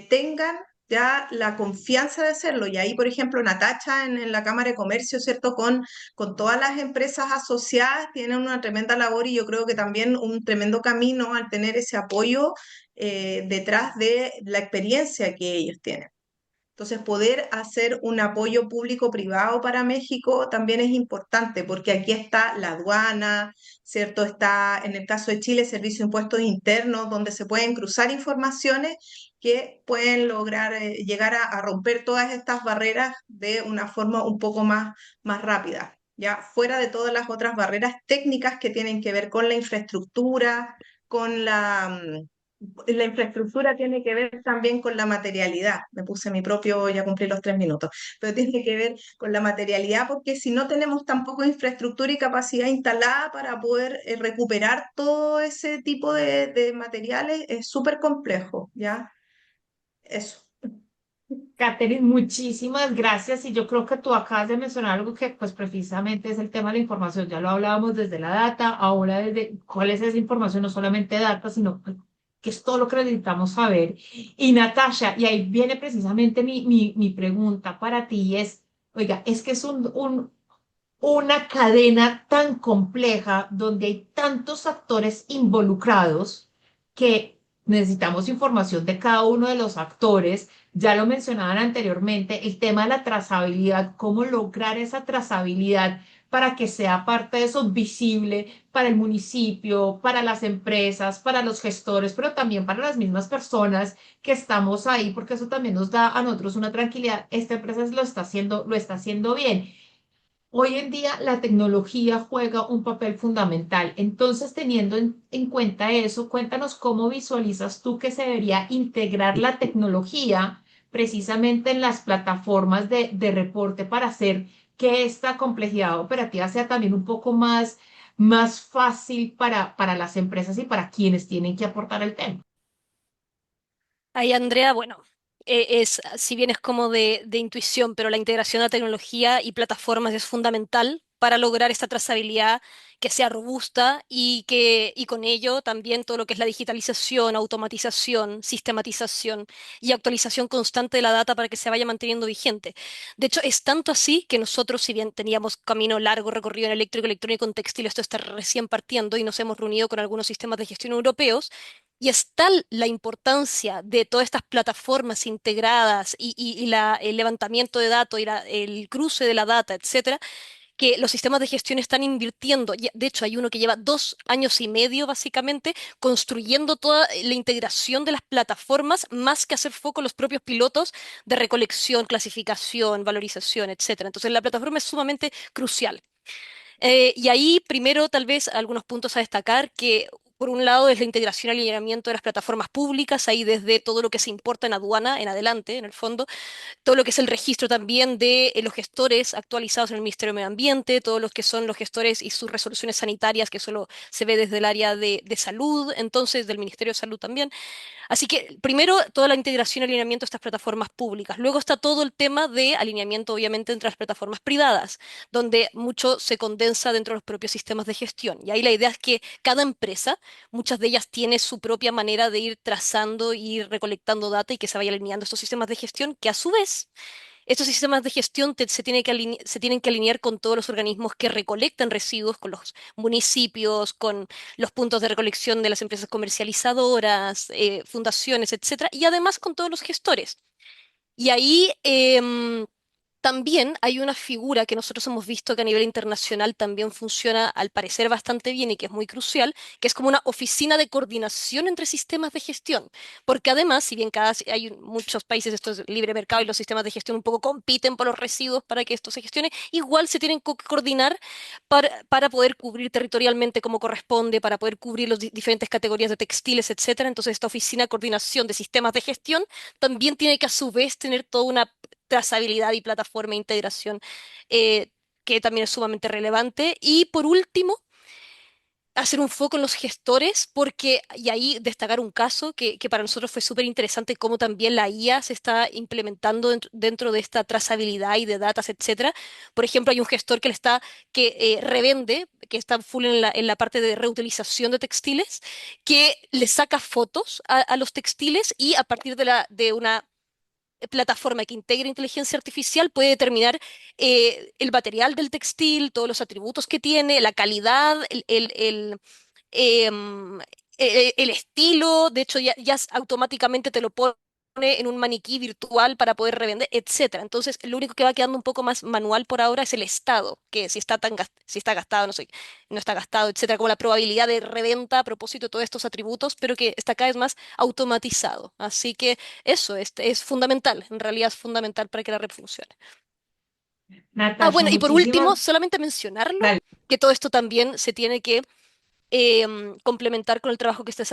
tengan ya la confianza de hacerlo. Y ahí, por ejemplo, Natacha en la Cámara de Comercio, ¿cierto? Con todas las empresas asociadas, tienen una tremenda labor y yo creo que también un tremendo camino al tener ese apoyo detrás de la experiencia que ellos tienen. Entonces, poder hacer un apoyo público-privado para México también es importante, porque aquí está la aduana, ¿cierto? Está, en el caso de Chile, Servicio de Impuestos Internos, donde se pueden cruzar informaciones que pueden lograr llegar a romper todas estas barreras de una forma un poco más rápida, ya fuera de todas las otras barreras técnicas que tienen que ver con la infraestructura, con la infraestructura tiene que ver también con la materialidad. Me puse mi propio, ya cumplí los 3 minutos, pero tiene que ver con la materialidad porque si no tenemos tampoco infraestructura y capacidad instalada para poder recuperar todo ese tipo de materiales, es súper complejo, ¿ya? Eso. Catherine, muchísimas gracias. Y yo creo que tú acabas de mencionar algo que pues precisamente es el tema de la información. Ya lo hablábamos desde la data, ahora desde cuál es esa información, no solamente data, sino pues, que es todo lo que necesitamos saber. Y Natasha, y ahí viene precisamente mi pregunta para ti es, oiga, es que es una cadena tan compleja donde hay tantos actores involucrados que necesitamos información de cada uno de los actores. Ya lo mencionaban anteriormente, el tema de la trazabilidad, cómo lograr esa trazabilidad para que sea parte de eso visible para el municipio, para las empresas, para los gestores, pero también para las mismas personas que estamos ahí, porque eso también nos da a nosotros una tranquilidad. Esta empresa lo está haciendo bien. Hoy en día la tecnología juega un papel fundamental. Entonces, teniendo en cuenta eso, cuéntanos cómo visualizas tú que se debería integrar la tecnología precisamente en las plataformas de reporte para hacer que esta complejidad operativa sea también un poco más fácil para las empresas y para quienes tienen que aportar el tema. Ahí, Andrea, bueno, si bien es como de intuición, pero la integración de tecnología y plataformas es fundamental para lograr esta trazabilidad que sea robusta y con ello también todo lo que es la digitalización, automatización, sistematización y actualización constante de la data para que se vaya manteniendo vigente. De hecho, es tanto así que nosotros, si bien teníamos camino largo recorrido en eléctrico, electrónico, en textil, esto está recién partiendo y nos hemos reunido con algunos sistemas de gestión europeos. Y es tal la importancia de todas estas plataformas integradas el levantamiento de datos y el cruce de la data, etcétera, que los sistemas de gestión están invirtiendo. De hecho, hay uno que lleva 2 años y medio, básicamente, construyendo toda la integración de las plataformas, más que hacer foco en los propios pilotos de recolección, clasificación, valorización, etcétera. Entonces, la plataforma es sumamente crucial. Y ahí, primero, tal vez algunos puntos a destacar que, por un lado, es la integración y alineamiento de las plataformas públicas, ahí desde todo lo que se importa en aduana en adelante, en el fondo, todo lo que es el registro también de los gestores actualizados en el Ministerio de Medio Ambiente, todos los que son los gestores y sus resoluciones sanitarias, que solo se ve desde el área de salud, entonces del Ministerio de Salud también. Así que primero toda la integración y alineamiento de estas plataformas públicas. Luego está todo el tema de alineamiento, obviamente, entre las plataformas privadas, donde mucho se condensa dentro de los propios sistemas de gestión. Y ahí la idea es que cada empresa, muchas de ellas tiene su propia manera de ir trazando y ir recolectando data y que se vaya alineando estos sistemas de gestión, que a su vez estos sistemas de gestión se tienen que alinear con todos los organismos que recolectan residuos, con los municipios, con los puntos de recolección de las empresas comercializadoras, fundaciones, etcétera, y además con todos los gestores. Y ahí también hay una figura que nosotros hemos visto que a nivel internacional también funciona al parecer bastante bien y que es muy crucial, que es como una oficina de coordinación entre sistemas de gestión. Porque además, si bien hay muchos países, esto es libre mercado y los sistemas de gestión un poco compiten por los residuos para que esto se gestione, igual se tienen que coordinar para poder cubrir territorialmente como corresponde, para poder cubrir las diferentes categorías de textiles, etcétera. Entonces, esta oficina de coordinación de sistemas de gestión también tiene que a su vez tener toda una trazabilidad y plataforma e integración, eh, que también es sumamente relevante. Y por último, hacer un foco en los gestores, porque, y ahí destacar un caso que para nosotros fue súper interesante, cómo también la IA se está implementando dentro de esta trazabilidad y de datas, etcétera. Por ejemplo, hay un gestor que revende, que está full en la parte de reutilización de textiles, que le saca fotos a los textiles y a partir de una plataforma que integra inteligencia artificial puede determinar el material del textil, todos los atributos que tiene, la calidad, em, el estilo. De hecho, ya automáticamente te lo pone en un maniquí virtual para poder revender, etcétera. Entonces, lo único que va quedando un poco más manual por ahora es el estado, que si está gastado, no sé, no está gastado, etcétera, como la probabilidad de reventa a propósito de todos estos atributos, pero que está cada vez más automatizado. Así que eso es fundamental, en realidad es fundamental para que la red funcione. Ah, Natasha, bueno, y por último, muchísimas, solamente mencionarlo, dale. que todo esto también se tiene que complementar con el trabajo que se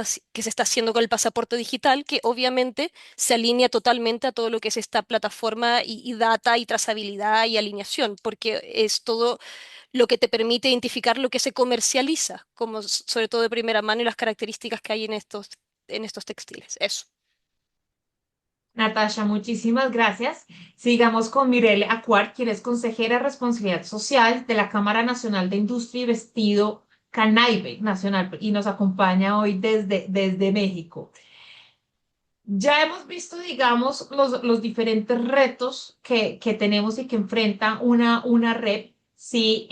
está haciendo con el pasaporte digital, que obviamente se alinea totalmente a todo lo que es esta plataforma y data y trazabilidad y alineación, porque es todo lo que te permite identificar lo que se comercializa, como sobre todo de primera mano y las características que hay en estos textiles. Eso. Natasha, muchísimas gracias. Sigamos con Mirelle Acuar, quien es consejera de responsabilidad social de la Cámara Nacional de Industria y Vestido Canaibe Nacional y nos acompaña hoy desde México. Ya hemos visto, digamos, los diferentes retos que tenemos y que enfrenta una red. Sí,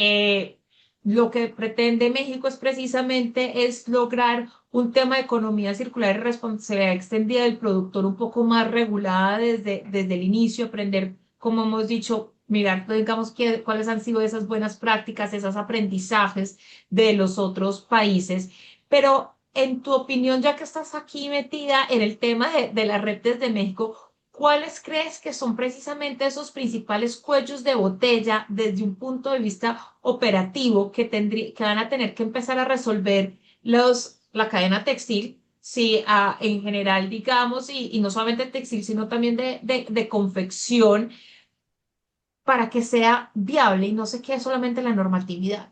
lo que pretende México es precisamente es lograr un tema de economía circular y responsabilidad extendida del productor un poco más regulada desde el inicio, aprender, como hemos dicho, mirar, digamos, cuáles han sido esas buenas prácticas, esos aprendizajes de los otros países. Pero en tu opinión, ya que estás aquí metida en el tema de las redes de México, ¿cuáles crees que son precisamente esos principales cuellos de botella desde un punto de vista operativo que van a tener que empezar a resolver la cadena textil? Sí, en general, digamos, y no solamente textil, sino también de confección, para que sea viable y no se quede solamente en la normatividad.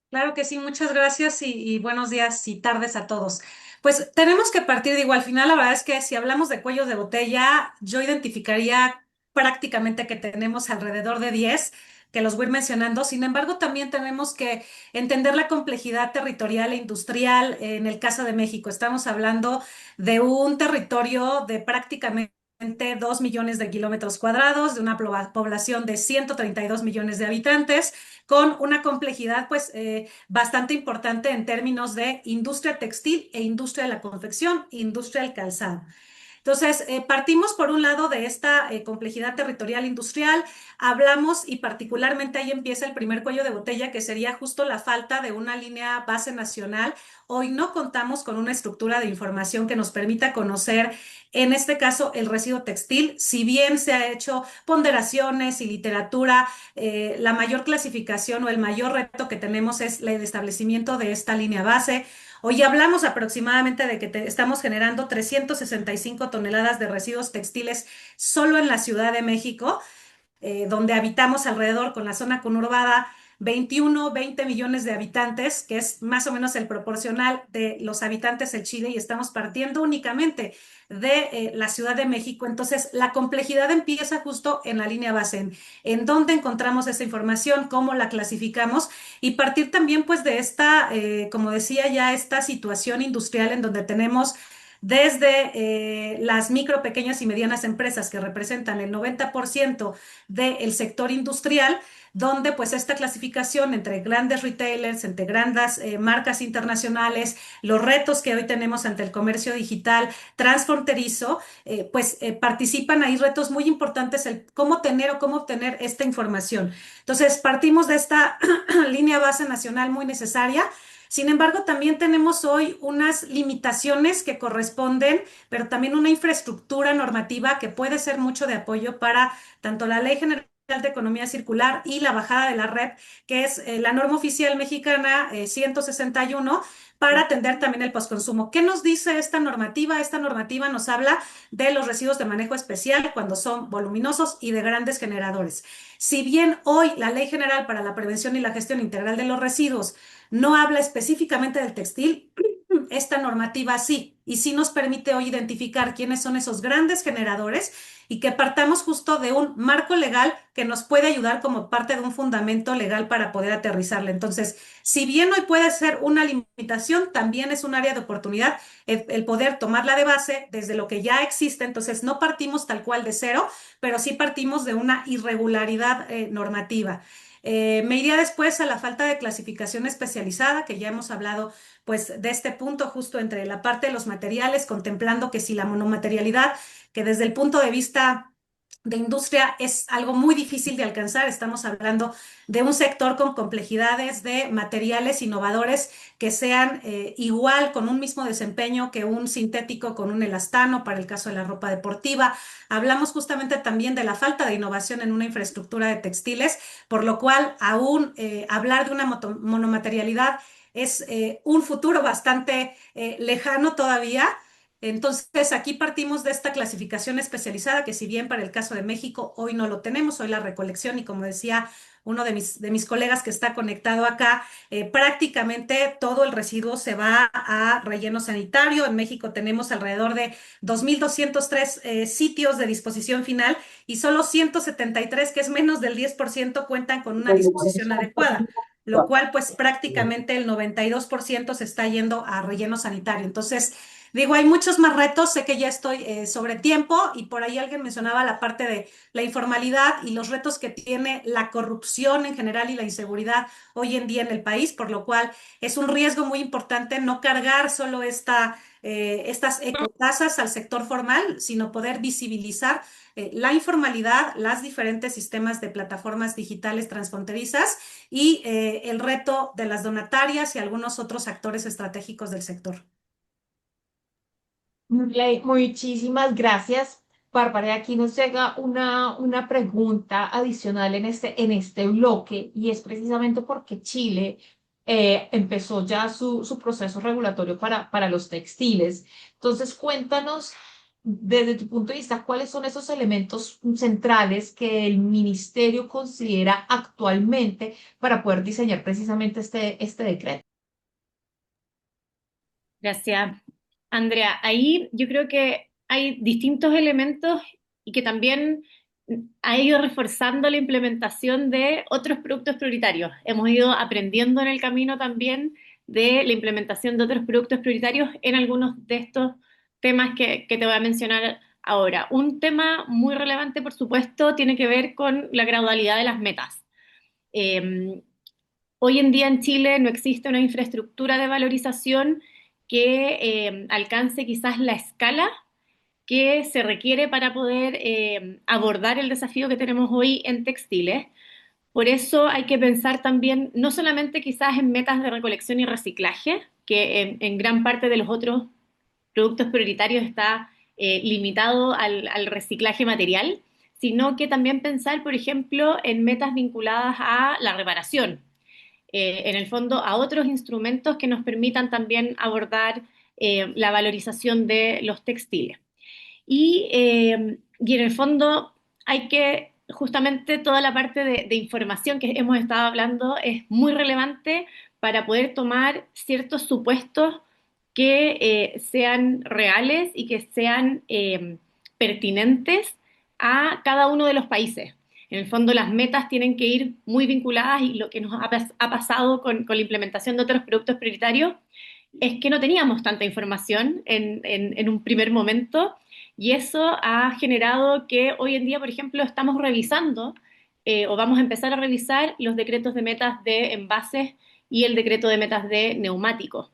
Claro que sí, muchas gracias y buenos días y tardes a todos. Pues tenemos que partir de igual. Al final, la verdad es que si hablamos de cuellos de botella, yo identificaría prácticamente que tenemos alrededor de 10 que los voy a ir mencionando. Sin embargo, también tenemos que entender la complejidad territorial e industrial en el caso de México. Estamos hablando de un territorio de prácticamente 2 millones de kilómetros cuadrados, de una población de 132 millones de habitantes, con una complejidad pues bastante importante en términos de industria textil e industria de la confección, industria del calzado. Entonces, partimos por un lado de esta complejidad territorial industrial, hablamos y particularmente ahí empieza el primer cuello de botella, que sería justo la falta de una línea base nacional. Hoy no contamos con una estructura de información que nos permita conocer, en este caso, el residuo textil. Si bien se ha hecho ponderaciones y literatura, la mayor clasificación o el mayor reto que tenemos es el establecimiento de esta línea base. Hoy hablamos aproximadamente de que estamos generando 365 toneladas de residuos textiles solo en la Ciudad de México, donde habitamos alrededor con la zona conurbada 21, 20 millones de habitantes, que es más o menos el proporcional de los habitantes de Chile, y estamos partiendo únicamente de la Ciudad de México. Entonces, la complejidad empieza justo en la línea base, en dónde encontramos esa información, cómo la clasificamos, y partir también pues de esta, como decía ya, esta situación industrial en donde tenemos desde las micro, pequeñas y medianas empresas que representan el 90% del sector industrial, donde pues esta clasificación entre grandes retailers, entre grandes marcas internacionales, los retos que hoy tenemos ante el comercio digital transfronterizo, participan ahí retos muy importantes, el cómo tener o cómo obtener esta información. Entonces, partimos de esta línea base nacional muy necesaria. Sin embargo, también tenemos hoy unas limitaciones que corresponden, pero también una infraestructura normativa que puede ser mucho de apoyo para tanto la Ley General de Economía Circular y la bajada de la REP, que es la norma oficial mexicana 161, para atender también el postconsumo. ¿Qué nos dice esta normativa? Esta normativa nos habla de los residuos de manejo especial cuando son voluminosos y de grandes generadores. Si bien hoy la Ley General para la Prevención y la Gestión Integral de los Residuos no habla específicamente del textil, esta normativa sí, y sí nos permite hoy identificar quiénes son esos grandes generadores y que partamos justo de un marco legal que nos puede ayudar como parte de un fundamento legal para poder aterrizarle. Entonces, si bien hoy puede ser una limitación, también es un área de oportunidad el poder tomarla de base desde lo que ya existe. Entonces, no partimos tal cual de cero, pero sí partimos de una irregularidad normativa. Me iría después a la falta de clasificación especializada, que ya hemos hablado pues de este punto justo entre la parte de los materiales, contemplando que si la monomaterialidad, que desde el punto de vista de industria es algo muy difícil de alcanzar. Estamos hablando de un sector con complejidades de materiales innovadores que sean igual, con un mismo desempeño que un sintético con un elastano para el caso de la ropa deportiva. Hablamos justamente también de la falta de innovación en una infraestructura de textiles, por lo cual aún hablar de una monomaterialidad es un futuro bastante lejano todavía. Entonces, aquí partimos de esta clasificación especializada, que si bien para el caso de México hoy no lo tenemos, hoy la recolección, y como decía uno de mis colegas que está conectado acá, prácticamente todo el residuo se va a relleno sanitario. En México tenemos alrededor de 2.203 sitios de disposición final y solo 173, que es menos del 10%, cuentan con una disposición adecuada, lo cual pues prácticamente el 92% se está yendo a relleno sanitario. Entonces, digo, hay muchos más retos, sé que ya estoy sobre tiempo y por ahí alguien mencionaba la parte de la informalidad y los retos que tiene la corrupción en general y la inseguridad hoy en día en el país, por lo cual es un riesgo muy importante no cargar solo estas ecotasas al sector formal, sino poder visibilizar la informalidad, las diferentes sistemas de plataformas digitales transfronterizas y el reto de las donatarias y algunos otros actores estratégicos del sector. Muchísimas gracias, Bárbara. Aquí nos llega una pregunta adicional en este bloque y es precisamente porque Chile empezó ya su proceso regulatorio para los textiles. Entonces, cuéntanos desde tu punto de vista, ¿cuáles son esos elementos centrales que el ministerio considera actualmente para poder diseñar precisamente este decreto? Gracias, Andrea. Ahí yo creo que hay distintos elementos y que también ha ido reforzando la implementación de otros productos prioritarios. Hemos ido aprendiendo en el camino también de la implementación de otros productos prioritarios en algunos de estos temas que te voy a mencionar ahora. Un tema muy relevante, por supuesto, tiene que ver con la gradualidad de las metas. Eh, Hoy en día en Chile no existe una infraestructura de valorización que alcance quizás la escala que se requiere para poder abordar el desafío que tenemos hoy en textiles. Por eso hay que pensar también no solamente quizás en metas de recolección y reciclaje, que en gran parte de los otros productos prioritarios está limitado al reciclaje material, sino que también pensar, por ejemplo, en metas vinculadas a la reparación, en el fondo a otros instrumentos que nos permitan también abordar la valorización de los textiles. Y en el fondo hay que, justamente toda la parte de información que hemos estado hablando es muy relevante para poder tomar ciertos supuestos que sean reales y que sean pertinentes a cada uno de los países. En el fondo las metas tienen que ir muy vinculadas y lo que nos ha pasado con la implementación de otros productos prioritarios es que no teníamos tanta información en un primer momento y eso ha generado que hoy en día, por ejemplo, estamos revisando o vamos a empezar a revisar los decretos de metas de envases y el decreto de metas de neumáticos.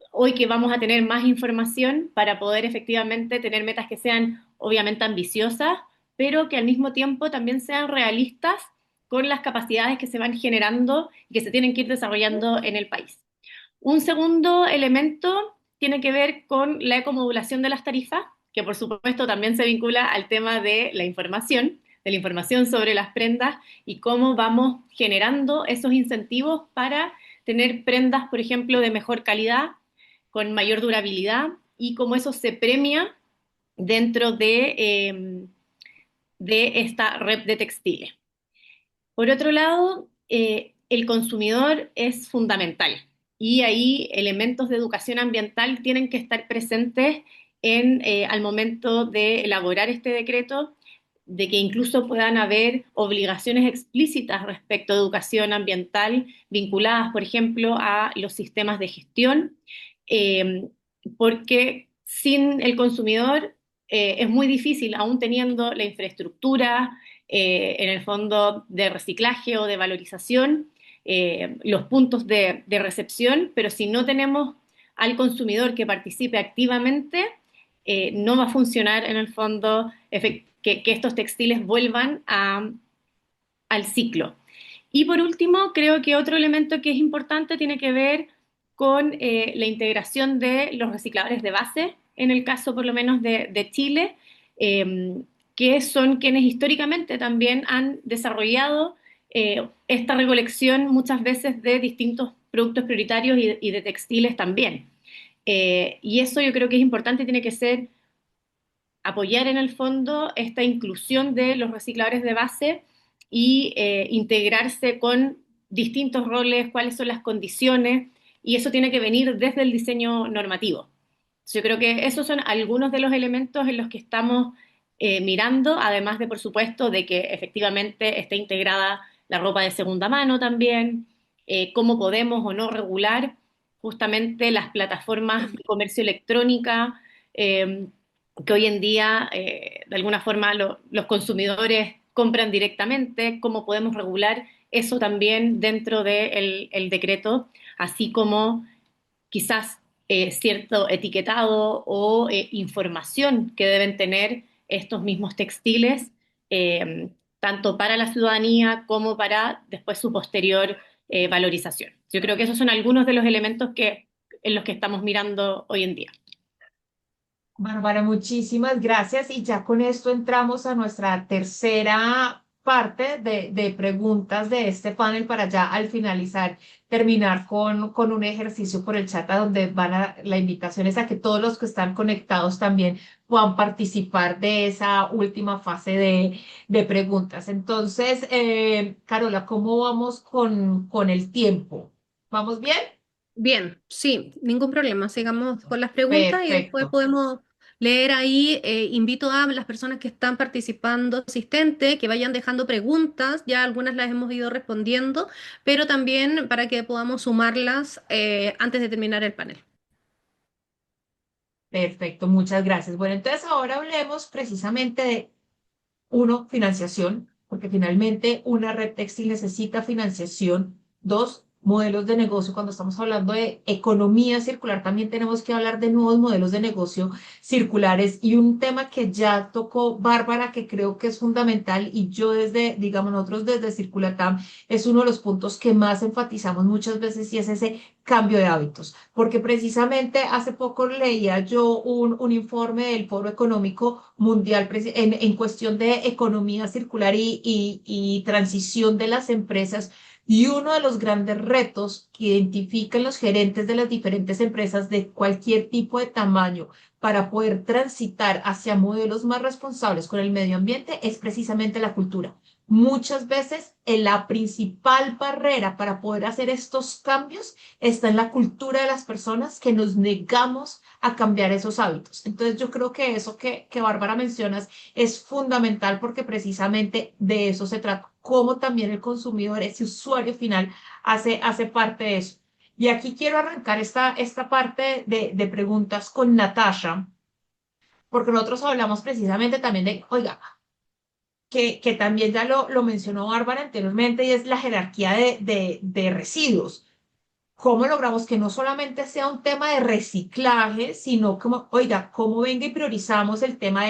Hoy que vamos a tener más información para poder efectivamente tener metas que sean obviamente ambiciosas, pero que al mismo tiempo también sean realistas con las capacidades que se van generando y que se tienen que ir desarrollando en el país. Un segundo elemento tiene que ver con la ecomodulación de las tarifas, que por supuesto también se vincula al tema de la información, de la información sobre las prendas y cómo vamos generando esos incentivos para tener prendas, por ejemplo, de mejor calidad, con mayor durabilidad y cómo eso se premia dentro de esta red de textiles. Por otro lado, el consumidor es fundamental y ahí elementos de educación ambiental tienen que estar presentes al momento de elaborar este decreto, de que incluso puedan haber obligaciones explícitas respecto a educación ambiental vinculadas, por ejemplo, a los sistemas de gestión, eh, porque sin el consumidor es muy difícil, aún teniendo la infraestructura, en el fondo de reciclaje o de valorización, los puntos de recepción, pero si no tenemos al consumidor que participe activamente, no va a funcionar en el fondo que estos textiles vuelvan al ciclo. Y por último, creo que otro elemento que es importante tiene que ver con la integración de los recicladores de base, en el caso por lo menos de Chile, que son quienes históricamente también han desarrollado esta recolección muchas veces de distintos productos prioritarios y de textiles también. Y eso yo creo que es importante, tiene que ser apoyar en el fondo esta inclusión de los recicladores de base y integrarse con distintos roles, cuáles son las condiciones, y eso tiene que venir desde el diseño normativo. Yo creo que esos son algunos de los elementos en los que estamos mirando, además de, por supuesto, de que efectivamente esté integrada la ropa de segunda mano también, cómo podemos o no regular justamente las plataformas de comercio electrónica, que hoy en día, de alguna forma, los consumidores compran directamente, cómo podemos regular eso también dentro del el decreto, así como quizás cierto etiquetado o información que deben tener estos mismos textiles, tanto para la ciudadanía como para después su posterior valorización. Yo creo que esos son algunos de los elementos en los que estamos mirando hoy en día. Bárbara, muchísimas gracias. Y ya con esto entramos a nuestra tercera parte de preguntas de este panel para ya al finalizar terminar con un ejercicio por el chat a donde la invitación es a que todos los que están conectados también puedan participar de esa última fase de preguntas. Entonces, Carola, ¿cómo vamos con el tiempo? ¿Vamos bien? Bien, sí, ningún problema. Sigamos con las preguntas y después Perfecto. podemos leer ahí. Invito a las personas que están participando, asistentes, que vayan dejando preguntas. Ya algunas las hemos ido respondiendo, pero también para que podamos sumarlas antes de terminar el panel. Perfecto, muchas gracias. Bueno, entonces ahora hablemos precisamente de, uno, financiación, porque finalmente una red textil necesita financiación. Dos, modelos de negocio. Cuando estamos hablando de economía circular, también tenemos que hablar de nuevos modelos de negocio circulares. Y un tema que ya tocó Bárbara, que creo que es fundamental, y yo desde, digamos, nosotros desde Circulatam, es uno de los puntos que más enfatizamos muchas veces y es ese cambio de hábitos. Porque precisamente hace poco leía yo un informe del Foro Económico Mundial en cuestión de economía circular y transición de las empresas. Y uno de los grandes retos que identifican los gerentes de las diferentes empresas de cualquier tipo de tamaño para poder transitar hacia modelos más responsables con el medio ambiente es precisamente la cultura. Muchas veces la principal barrera para poder hacer estos cambios está en la cultura de las personas que nos negamos a cambiar esos hábitos. Entonces yo creo que eso que Bárbara mencionas es fundamental porque precisamente de eso se trata, cómo también el consumidor, ese usuario final, hace parte de eso. Y aquí quiero arrancar esta parte de preguntas con Natasha, porque nosotros hablamos precisamente también de, oiga, que también ya lo mencionó Bárbara anteriormente, y es la jerarquía de residuos. ¿Cómo logramos que no solamente sea un tema de reciclaje, sino como, oiga, cómo venga y priorizamos el tema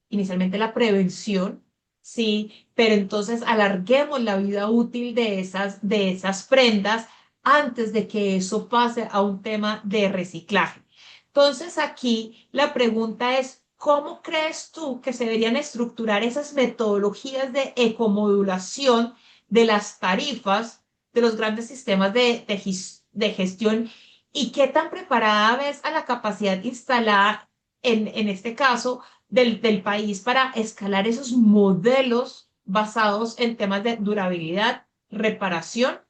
inicialmente la prevención, sí, pero entonces alarguemos la vida útil de esas prendas antes de que eso pase a un tema de reciclaje? Entonces aquí la pregunta es, ¿cómo crees tú que se deberían estructurar esas metodologías de ecomodulación de las tarifas de los grandes sistemas de gestión? ¿Y qué tan preparada ves a la capacidad instalada en este caso del país para escalar esos modelos basados en temas de durabilidad, reparación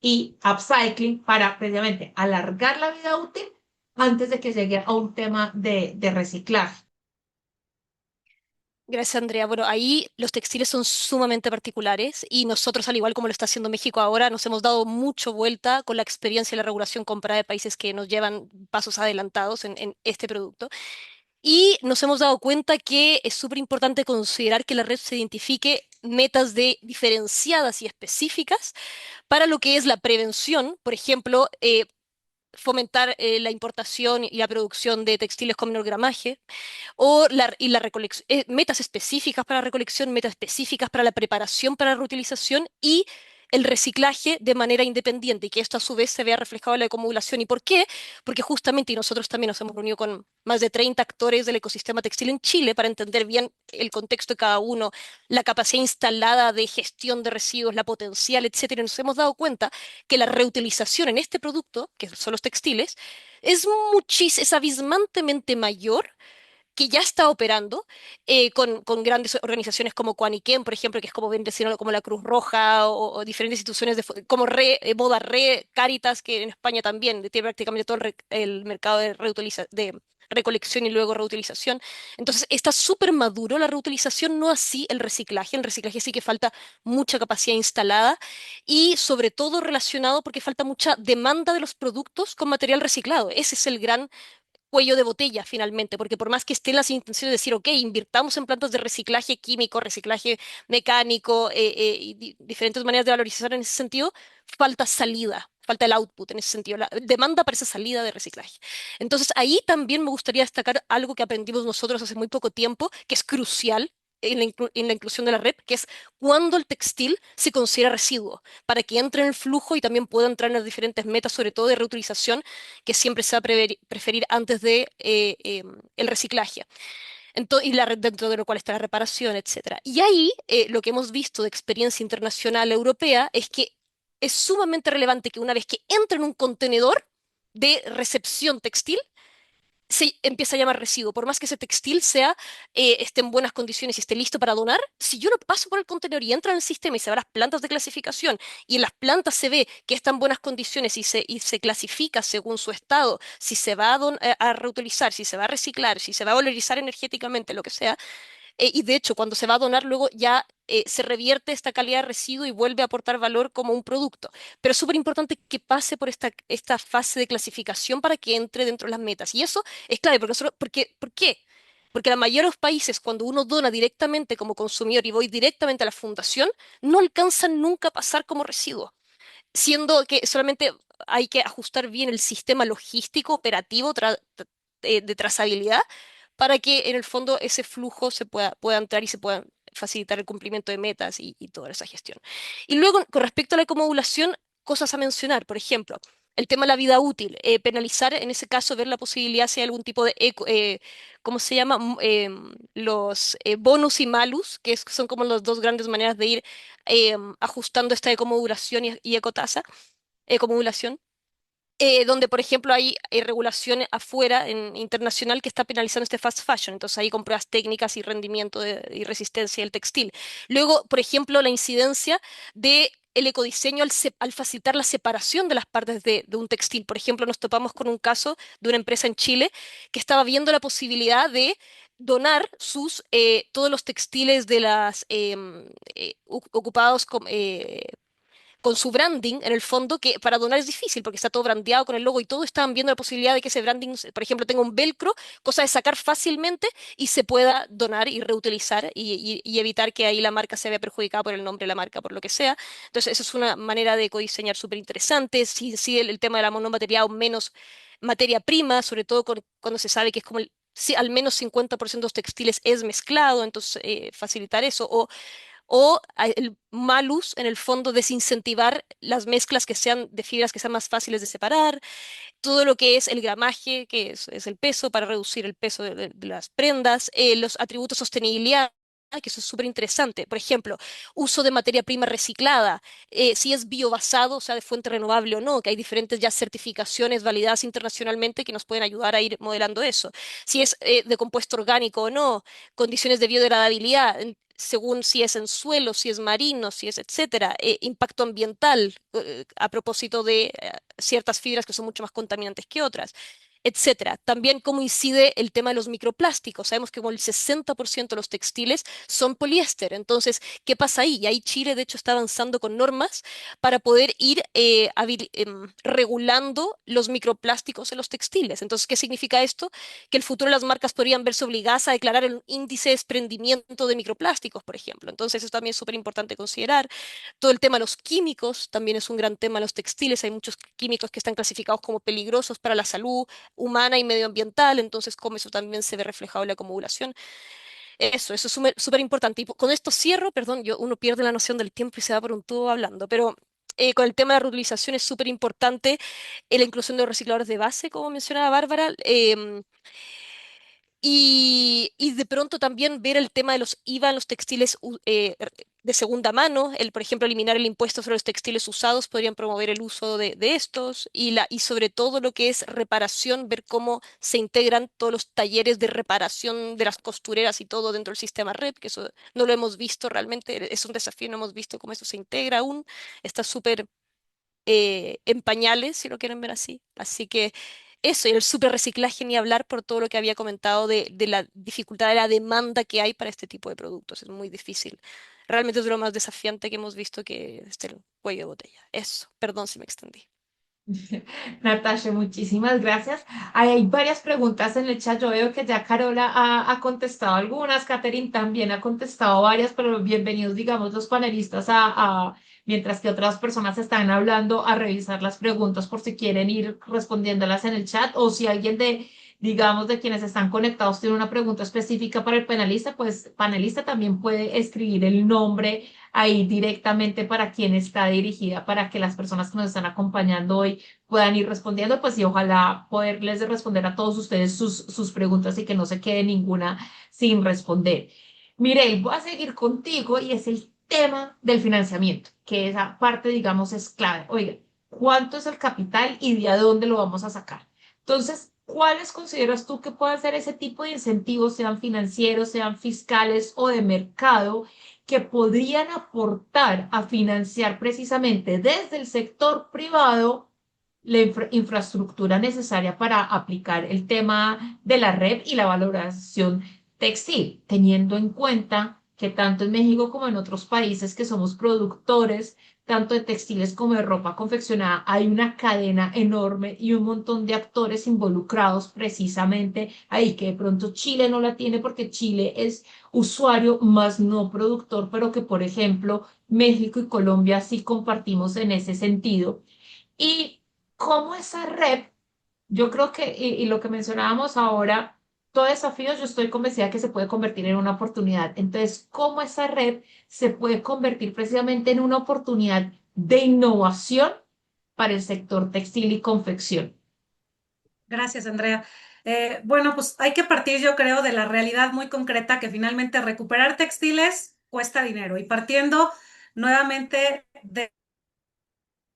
y upcycling para precisamente alargar la vida útil antes de que llegue a un tema de reciclaje? Gracias, Andrea. Bueno, ahí los textiles son sumamente particulares y nosotros, al igual como lo está haciendo México ahora, nos hemos dado mucho vuelta con la experiencia y la regulación comparada de países que nos llevan pasos adelantados en este producto. Y nos hemos dado cuenta que es súper importante considerar que la red se identifique metas de diferenciadas y específicas para lo que es la prevención, por ejemplo, fomentar la importación y la producción de textiles con menor gramaje, o la recolección, metas específicas para recolección, metas específicas para la preparación para la reutilización y el reciclaje de manera independiente y que esto a su vez se vea reflejado en la acumulación. ¿Y por qué? Porque justamente, y nosotros también nos hemos reunido con más de 30 actores del ecosistema textil en Chile para entender bien el contexto de cada uno, la capacidad instalada de gestión de residuos, la potencial, etcétera. Y nos hemos dado cuenta que la reutilización en este producto, que son los textiles, es abismantemente mayor que ya está operando con grandes organizaciones como Cuaniquem, por ejemplo, que es como ven decirlo, como la Cruz Roja o diferentes instituciones como Boda Re, Cáritas, que en España también tiene prácticamente todo el mercado de recolección y luego reutilización. Entonces, está súper maduro la reutilización, no así el reciclaje. El reciclaje sí que falta mucha capacidad instalada y sobre todo relacionado porque falta mucha demanda de los productos con material reciclado. Ese es el gran cuello de botella finalmente, porque por más que estén las intenciones de decir, ok, invirtamos en plantas de reciclaje químico, reciclaje mecánico y diferentes maneras de valorizar en ese sentido, falta salida. Falta el output en ese sentido, la demanda para esa salida de reciclaje. Entonces, ahí también me gustaría destacar algo que aprendimos nosotros hace muy poco tiempo, que es crucial en la inclusión de la red, que es cuando el textil se considera residuo, para que entre en el flujo y también pueda entrar en las diferentes metas, sobre todo de reutilización, que siempre se va a preferir antes de el reciclaje. Y dentro de lo cual está la reparación, etcétera. Y ahí lo que hemos visto de experiencia internacional europea es que es sumamente relevante que una vez que entra en un contenedor de recepción textil, se empieza a llamar residuo. Por más que ese textil esté en buenas condiciones y esté listo para donar, si yo lo paso por el contenedor y entra en el sistema y se va a las plantas de clasificación y en las plantas se ve que está en buenas condiciones y se clasifica según su estado, si se va a reutilizar, si se va a reciclar, si se va a valorizar energéticamente, lo que sea, y de hecho, cuando se va a donar, luego ya se revierte esta calidad de residuo y vuelve a aportar valor como un producto. Pero es súper importante que pase por esta fase de clasificación para que entre dentro de las metas. Y eso es clave, ¿por qué? Porque la mayoría de los países, cuando uno dona directamente como consumidor y voy directamente a la fundación, no alcanzan nunca a pasar como residuo, siendo que solamente hay que ajustar bien el sistema logístico operativo de trazabilidad para que en el fondo ese flujo pueda entrar y se pueda facilitar el cumplimiento de metas y toda esa gestión. Y luego, con respecto a la ecomodulación, cosas a mencionar, por ejemplo, el tema de la vida útil, penalizar, en ese caso, ver la posibilidad si hay algún tipo de, ¿cómo se llama? Los bonus y malus, son como las dos grandes maneras de ir ajustando esta ecomodulación y ecotasa, ecomodulación donde, por ejemplo, hay regulación afuera, internacional, que está penalizando este fast fashion. Entonces, ahí con pruebas técnicas y rendimiento y resistencia del textil. Luego, por ejemplo, la incidencia de el ecodiseño al facilitar la separación de las partes de un textil. Por ejemplo, nos topamos con un caso de una empresa en Chile que estaba viendo la posibilidad de donar todos los textiles de las ocupados con su branding en el fondo, que para donar es difícil porque está todo brandeado con el logo y todo, estaban viendo la posibilidad de que ese branding, por ejemplo, tenga un velcro, cosa de sacar fácilmente y se pueda donar y reutilizar y evitar que ahí la marca se vea perjudicada por el nombre de la marca, por lo que sea. Entonces, eso es una manera de codiseñar súper interesante. Sí, el tema de la monomaterial o menos materia prima, sobre todo cuando se sabe que es como sí, al menos 50% de los textiles es mezclado, entonces facilitar eso. o el malus, en el fondo, desincentivar las mezclas que sean de fibras que sean más fáciles de separar, todo lo que es el gramaje, que es el peso, para reducir el peso de las prendas, los atributos de sostenibilidad, que eso es súper interesante. Por ejemplo, uso de materia prima reciclada, si es biobasado, o sea, de fuente renovable o no, que hay diferentes ya certificaciones validadas internacionalmente que nos pueden ayudar a ir modelando eso. Si es de compuesto orgánico o no, condiciones de biodegradabilidad, según si es en suelo, si es marino, si es etcétera, impacto ambiental, a propósito de ciertas fibras que son mucho más contaminantes que otras, etcétera. También cómo incide el tema de los microplásticos. Sabemos que como el 60% de los textiles son poliéster. Entonces, ¿qué pasa ahí? Y ahí Chile, de hecho, está avanzando con normas para poder ir regulando los microplásticos en los textiles. Entonces, ¿qué significa esto? Que el futuro las marcas podrían verse obligadas a declarar un índice de desprendimiento de microplásticos, por ejemplo. Entonces, eso también es súper importante considerar. Todo el tema de los químicos también es un gran tema. Los textiles, hay muchos químicos que están clasificados como peligrosos para la salud humana y medioambiental, entonces cómo eso también se ve reflejado en la acumulación. Eso es súper importante. Y con esto cierro, perdón, uno pierde la noción del tiempo y se va por un tubo hablando, pero con el tema de la reutilización es súper importante la inclusión de los recicladores de base, como mencionaba Bárbara. Y de pronto también ver el tema de los IVA en los textiles de segunda mano, por ejemplo, eliminar el impuesto sobre los textiles usados, podrían promover el uso de estos, y sobre todo lo que es reparación, ver cómo se integran todos los talleres de reparación de las costureras y todo dentro del sistema REP, que eso no lo hemos visto realmente, es un desafío, no hemos visto cómo eso se integra aún, está súper en pañales, si lo quieren ver así. Así que eso, y el super reciclaje ni hablar por todo lo que había comentado de la dificultad de la demanda que hay para este tipo de productos. Es muy difícil. Realmente es lo más desafiante que hemos visto que es el cuello de botella. Eso, perdón si me extendí. Natasha, muchísimas gracias. Ahí hay varias preguntas en el chat. Yo veo que ya Carola ha contestado algunas, Catherine también ha contestado varias, pero bienvenidos, digamos, los panelistas mientras que otras personas están hablando, a revisar las preguntas por si quieren ir respondiéndolas en el chat o si alguien digamos, de quienes están conectados tiene una pregunta específica para el panelista, pues panelista también puede escribir el nombre ahí directamente para quien está dirigida, para que las personas que nos están acompañando hoy puedan ir respondiendo, pues y ojalá poderles responder a todos ustedes sus preguntas y que no se quede ninguna sin responder. Mireille, voy a seguir contigo y es el tema del financiamiento, que esa parte, digamos, es clave. Oiga, ¿cuánto es el capital y de dónde lo vamos a sacar? Entonces, ¿cuáles consideras tú que pueden ser ese tipo de incentivos, sean financieros, sean fiscales o de mercado, que podrían aportar a financiar precisamente desde el sector privado la infraestructura necesaria para aplicar el tema de la red y la valoración textil, teniendo en cuenta que tanto en México como en otros países que somos productores, tanto de textiles como de ropa confeccionada, hay una cadena enorme y un montón de actores involucrados precisamente ahí, que de pronto Chile no la tiene porque Chile es usuario más no productor, pero que, por ejemplo, México y Colombia sí compartimos en ese sentido. Y cómo esa red, yo creo que, y lo que mencionábamos ahora, todo desafío, yo estoy convencida que se puede convertir en una oportunidad. Entonces, cómo esa red se puede convertir precisamente en una oportunidad de innovación para el sector textil y confección. Gracias, Andrea. Bueno, pues hay que partir, yo creo, de la realidad muy concreta que finalmente recuperar textiles cuesta dinero y partiendo nuevamente de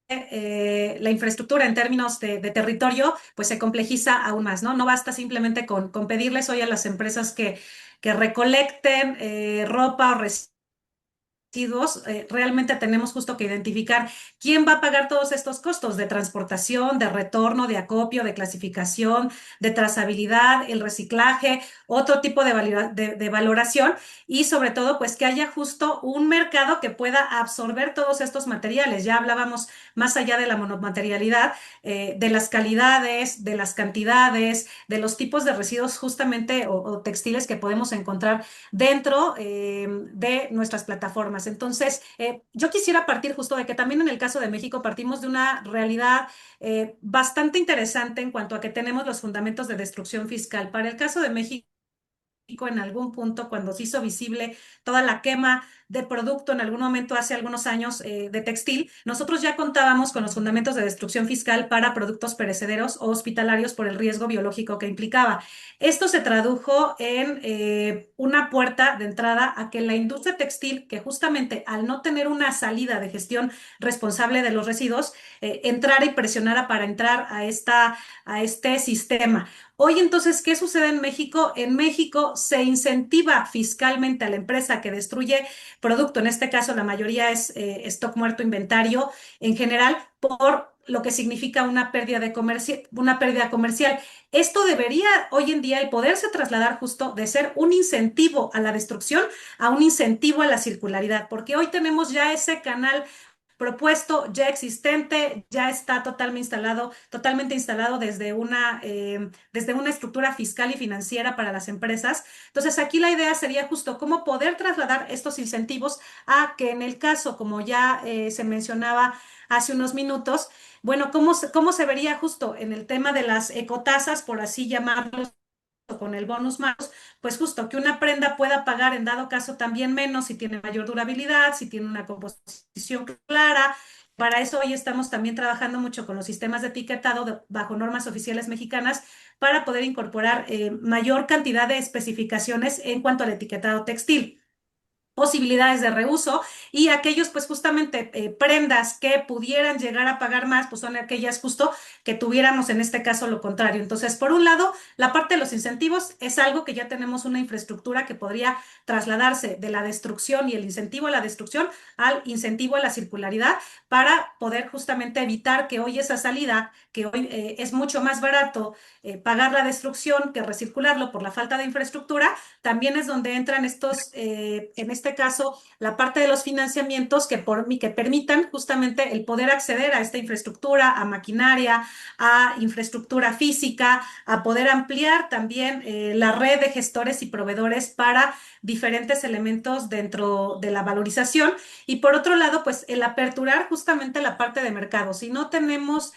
la infraestructura en términos de territorio, pues se complejiza aún más, ¿no? No basta simplemente con pedirles hoy a las empresas que recolecten ropa o residuos, realmente tenemos justo que identificar quién va a pagar todos estos costos de transportación, de retorno, de acopio, de clasificación, de trazabilidad, el reciclaje, otro tipo de valoración y sobre todo pues que haya justo un mercado que pueda absorber todos estos materiales. Ya hablábamos más allá de la monomaterialidad, de las calidades, de las cantidades, de los tipos de residuos justamente o textiles que podemos encontrar dentro de nuestras plataformas. Entonces, yo quisiera partir justo de que también en el caso de México partimos de una realidad bastante interesante en cuanto a que tenemos los fundamentos de destrucción fiscal. Para el caso de México, en algún punto, cuando se hizo visible toda la quema de producto en algún momento hace algunos años de textil, nosotros ya contábamos con los fundamentos de destrucción fiscal para productos perecederos o hospitalarios por el riesgo biológico que implicaba. Esto se tradujo en una puerta de entrada a que la industria textil, que justamente al no tener una salida de gestión responsable de los residuos, entrara y presionara para entrar a este sistema. Hoy entonces, ¿qué sucede en México? En México se incentiva fiscalmente a la empresa que destruye producto, en este caso la mayoría es stock muerto, inventario en general, por lo que significa una pérdida comercial. Esto debería hoy en día el poderse trasladar justo de ser un incentivo a la destrucción a un incentivo a la circularidad, porque hoy tenemos ya ese canal propuesto, ya existente, ya está totalmente instalado desde una estructura fiscal y financiera para las empresas. Entonces, aquí la idea sería justo cómo poder trasladar estos incentivos a que en el caso, como ya se mencionaba hace unos minutos, bueno, cómo se vería justo en el tema de las ecotasas, por así llamarlos, con el bonus más, pues justo que una prenda pueda pagar en dado caso también menos si tiene mayor durabilidad, si tiene una composición clara. Para eso hoy estamos también trabajando mucho con los sistemas de etiquetado bajo normas oficiales mexicanas para poder incorporar mayor cantidad de especificaciones en cuanto al etiquetado textil, posibilidades de reuso, y aquellos pues justamente prendas que pudieran llegar a pagar más pues son aquellas justo que tuviéramos en este caso lo contrario. Entonces, por un lado, la parte de los incentivos es algo que ya tenemos una infraestructura que podría trasladarse de la destrucción y el incentivo a la destrucción al incentivo a la circularidad para poder justamente evitar que hoy esa salida, que hoy es mucho más barato pagar la destrucción que recircularlo por la falta de infraestructura, también es donde entran en este caso, la parte de los financiamientos que permitan justamente el poder acceder a esta infraestructura, a maquinaria, a infraestructura física, a poder ampliar también la red de gestores y proveedores para diferentes elementos dentro de la valorización. Y por otro lado, pues el aperturar justamente la parte de mercado. Si no tenemos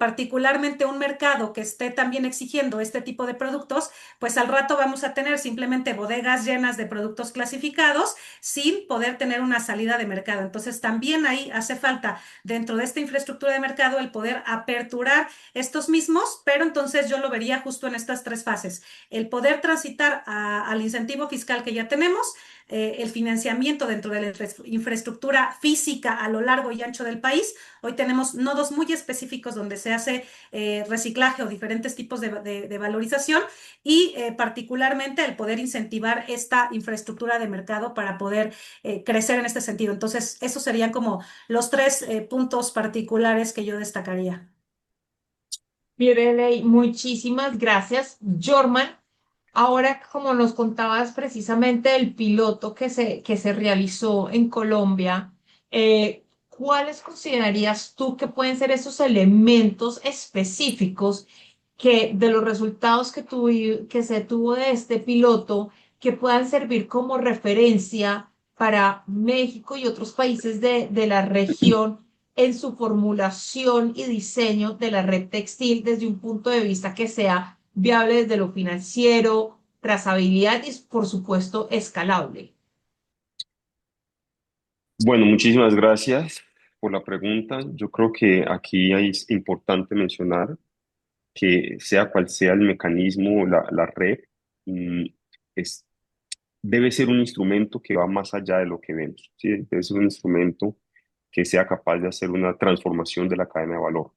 particularmente un mercado que esté también exigiendo este tipo de productos, pues al rato vamos a tener simplemente bodegas llenas de productos clasificados sin poder tener una salida de mercado. Entonces también ahí hace falta dentro de esta infraestructura de mercado el poder aperturar estos mismos, pero entonces yo lo vería justo en estas tres fases. El poder transitar al incentivo fiscal que ya tenemos, el financiamiento dentro de la infraestructura física a lo largo y ancho del país. Hoy tenemos nodos muy específicos donde se hace reciclaje o diferentes tipos de valorización, y particularmente el poder incentivar esta infraestructura de mercado para poder crecer en este sentido. Entonces, esos serían como los tres puntos particulares que yo destacaría. Mireley, muchísimas gracias. Jorman, ahora como nos contabas precisamente el piloto que se realizó en Colombia, ¿cuáles considerarías tú que pueden ser esos elementos específicos que de los resultados que se tuvo de este piloto que puedan servir como referencia para México y otros países de la región en su formulación y diseño de la red textil desde un punto de vista que sea viable desde lo financiero, trazabilidad y, por supuesto, escalable? Bueno, muchísimas gracias por la pregunta. Yo creo que aquí es importante mencionar que sea cual sea el mecanismo, la red, mm, es, debe ser un instrumento que va más allá de lo que vemos, ¿sí? Debe ser un instrumento que sea capaz de hacer una transformación de la cadena de valor.